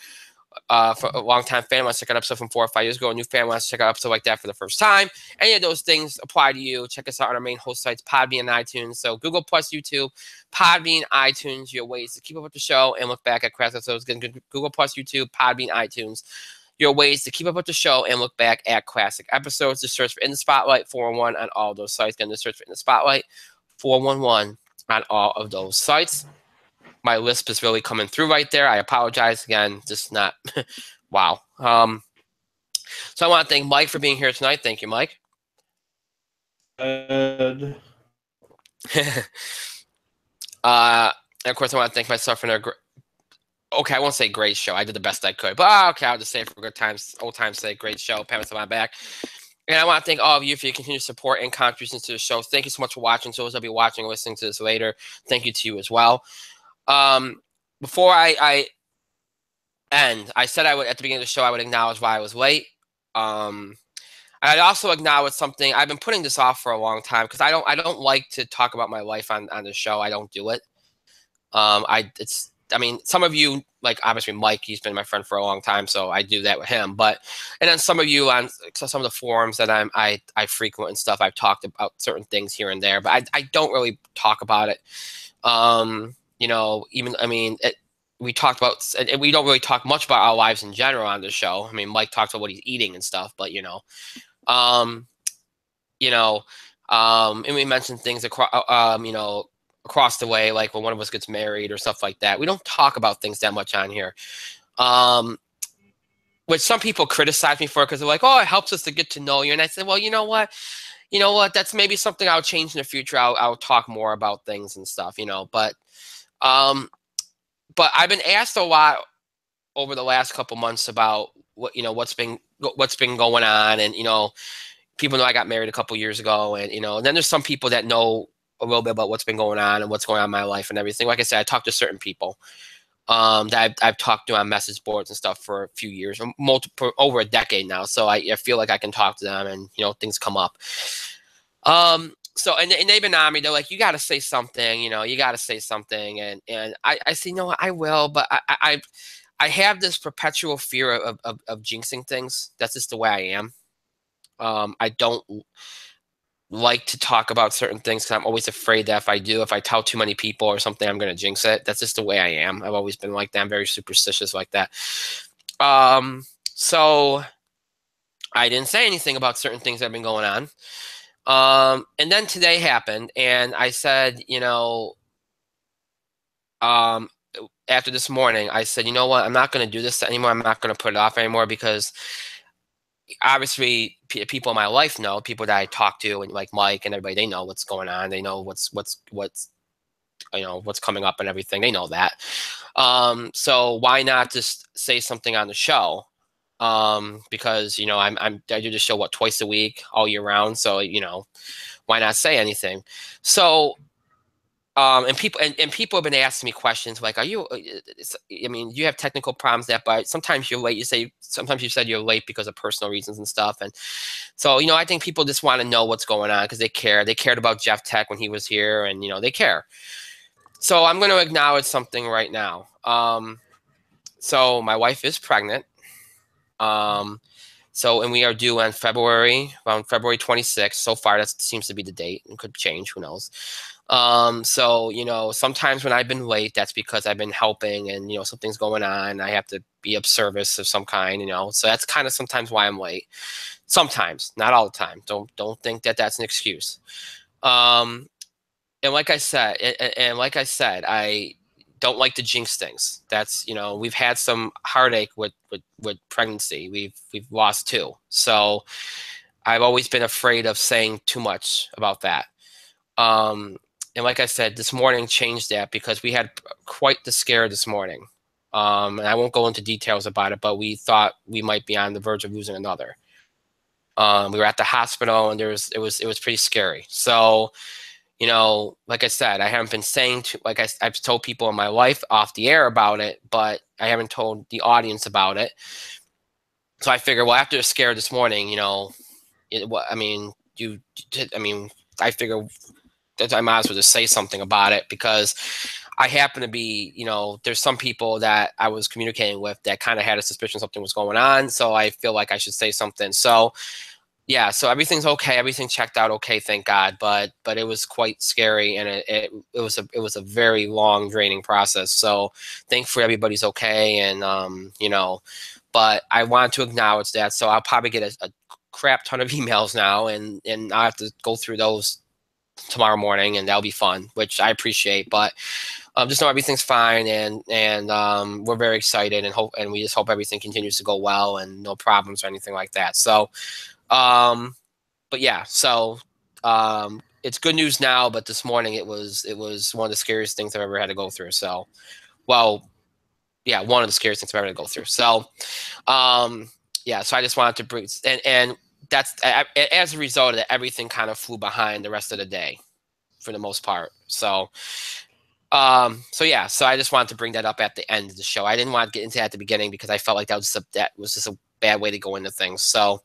for a long-time fan wants to check out an episode from 4 or 5 years ago. A new fan wants to check out an episode like that for the first time. Any of those things apply to you. Check us out on our main host sites, Podbean and iTunes. So Google Plus, YouTube, Podbean, iTunes, your ways to keep up with the show and look back at classic episodes. Google Plus, YouTube, Podbean, iTunes, your ways to keep up with the show and look back at classic episodes. To search for In the Spotlight 411 on all those sites. Again, to search for In the Spotlight 411 on all of those sites. My lisp is really coming through right there. I apologize again. Just not wow. So I want to thank Mike for being here tonight. Thank you, Mike. And of course, I want to thank myself for okay, I won't say great show. I did the best I could, but okay, I'll just say it for good times, old times' sake. Great show. Pat myself on my back. And I want to thank all of you for your continued support and contributions to the show. Thank you so much for watching. So those will be watching or listening to this later, thank you to you as well. Before I end, I said I would at the beginning of the show I would acknowledge why I was late. I'd also acknowledge something. I've been putting this off for a long time because I don't like to talk about my life on the show. I don't do it. I mean, some of you, like obviously Mike, he's been my friend for a long time, so I do that with him. And then some of you on some of the forums that I frequent and stuff, I've talked about certain things here and there, but I don't really talk about it. We talked about, and we don't really talk much about our lives in general on the show. I mean, Mike talks about what he's eating and stuff, but and we mentioned things across the way, like when one of us gets married or stuff like that. We don't talk about things that much on here, which some people criticize me for because they're like, oh, it helps us to get to know you. And I said, well, you know what? you know what? That's maybe something I'll change in the future. I'll talk more about things and stuff, um, but I've been asked a lot over the last couple months about what's been going on, and people know I got married a couple years ago, and and then there's some people that know a little bit about what's been going on and what's going on in my life and everything. Like I said, I talked to certain people that I've talked to on message boards and stuff for a few years, over a decade now. So I feel like I can talk to them, and things come up. So and they've been on me. They're like, you got to say something, you got to say something, and I say, no, I will, but I have this perpetual fear of jinxing things. That's just the way I am. I don't like to talk about certain things because I'm always afraid that if I tell too many people or something, I'm going to jinx it. That's just the way I am. I've always been like that. I'm very superstitious like that. So I didn't say anything about certain things that have been going on. And then today happened, and I said, after this morning, I said, you know what? I'm not going to do this anymore. I'm not going to put it off anymore, because obviously people in my life know, people that I talk to, and like Mike and everybody, they know what's going on. They know what's coming up and everything. They know that. So why not just say something on the show? Because I do the show twice a week all year round. So why not say anything? So and people have been asking me questions like, are you? You have technical problems but sometimes you're late. Sometimes you said you're late because of personal reasons and stuff. And so I think people just want to know what's going on because they care. They cared about Jeff Tech when he was here, and they care. So I'm going to acknowledge something right now. So my wife is pregnant. And we are due on around February 26th. So far, that seems to be the date. It could change. Who knows? So sometimes when I've been late, that's because I've been helping, and something's going on. I have to be of service of some kind. So that's kind of sometimes why I'm late. Sometimes, not all the time. Don't think that that's an excuse. And like I said, I don't like to jinx things. That's we've had some heartache with pregnancy. We've lost 2. So I've always been afraid of saying too much about that. And like I said, this morning changed that because we had quite the scare this morning. And I won't go into details about it, but we thought we might be on the verge of losing another. We were at the hospital, and it was pretty scary. So, like I said, I haven't been saying I've told people in my life off the air about it, but I haven't told the audience about it. So I figured, well, after the scare this morning, I figure that I might as well just say something about it, because I happen to be, there's some people that I was communicating with that kind of had a suspicion something was going on. So I feel like I should say something. So yeah, so everything's okay. Everything checked out okay, thank God. But it was quite scary, and it was a very long, draining process. So thankfully everybody's okay, and but I want to acknowledge that. So I'll probably get a crap ton of emails now, and I'll have to go through those tomorrow morning, and that'll be fun, which I appreciate. But just know everything's fine, and we're very excited, and we just hope everything continues to go well and no problems or anything like that. So, but yeah, so it's good news now. But this morning it was one of the scariest things I've ever had to go through. So, well, yeah, one of the scariest things I've ever had to go through. So, yeah, so I just wanted to bring and that's as a result of that, everything kind of flew behind the rest of the day for the most part. So, so yeah, so I just wanted to bring that up at the end of the show. I didn't want to get into that at the beginning because I felt like that was just a bad way to go into things. So,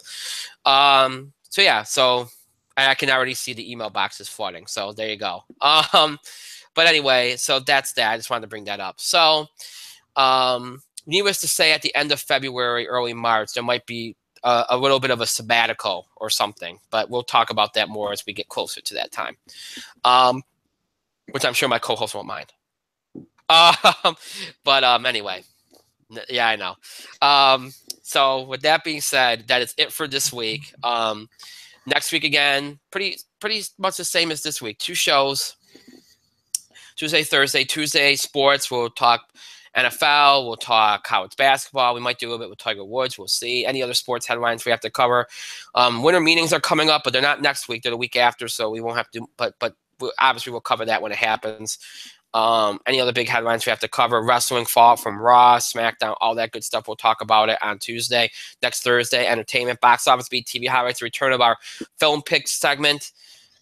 so yeah, so I can already see the email boxes flooding. So there you go. But anyway, so that's that. I just wanted to bring that up. So, needless to say, at the end of February, early March, there might be a little bit of a sabbatical or something, but we'll talk about that more as we get closer to that time, which I'm sure my co-host won't mind. But anyway, yeah, I know. So with that being said, that is it for this week. Next week again, pretty much the same as this week. 2 shows. Tuesday, Thursday. Tuesday, sports. We'll talk NFL. We'll talk college basketball. We might do a bit with Tiger Woods. We'll see. Any other sports headlines we have to cover. Winter meetings are coming up, but they're not next week. They're the week after, so we won't have to. But obviously we'll cover that when it happens. Any other big headlines we have to cover? Wrestling Fallout from Raw, SmackDown, all that good stuff. We'll talk about it on Tuesday. Next Thursday, entertainment, box office beat, TV highlights, return of our film picks segment.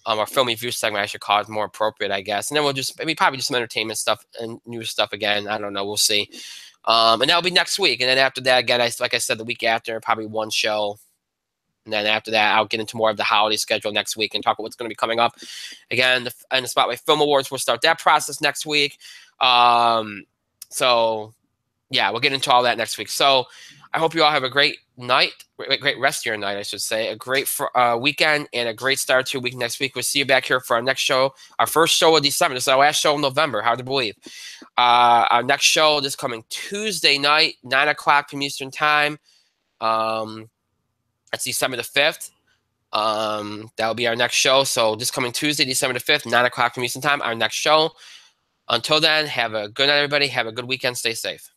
Our film review segment, I should call it more appropriate, I guess. And then we'll probably just some entertainment stuff and news stuff again. I don't know. We'll see. And that'll be next week. And then after that, again, like I said, the week after, probably one show. And then after that, I'll get into more of the holiday schedule next week and talk about what's going to be coming up. Again, the Spotlight Film Awards, we'll start that process next week. So, yeah, we'll get into all that next week. So, I hope you all have a great night, great rest of your night, I should say, a great weekend, and a great start to your week next week. We'll see you back here for our next show, our first show of December. This is our last show in November, hard to believe. Our next show this coming Tuesday night, 9 o'clock from Eastern Time. That's December the 5th. That'll be our next show. So this coming Tuesday, December the 5th, 9 o'clock from Eastern Time, our next show. Until then, have a good night, everybody. Have a good weekend. Stay safe.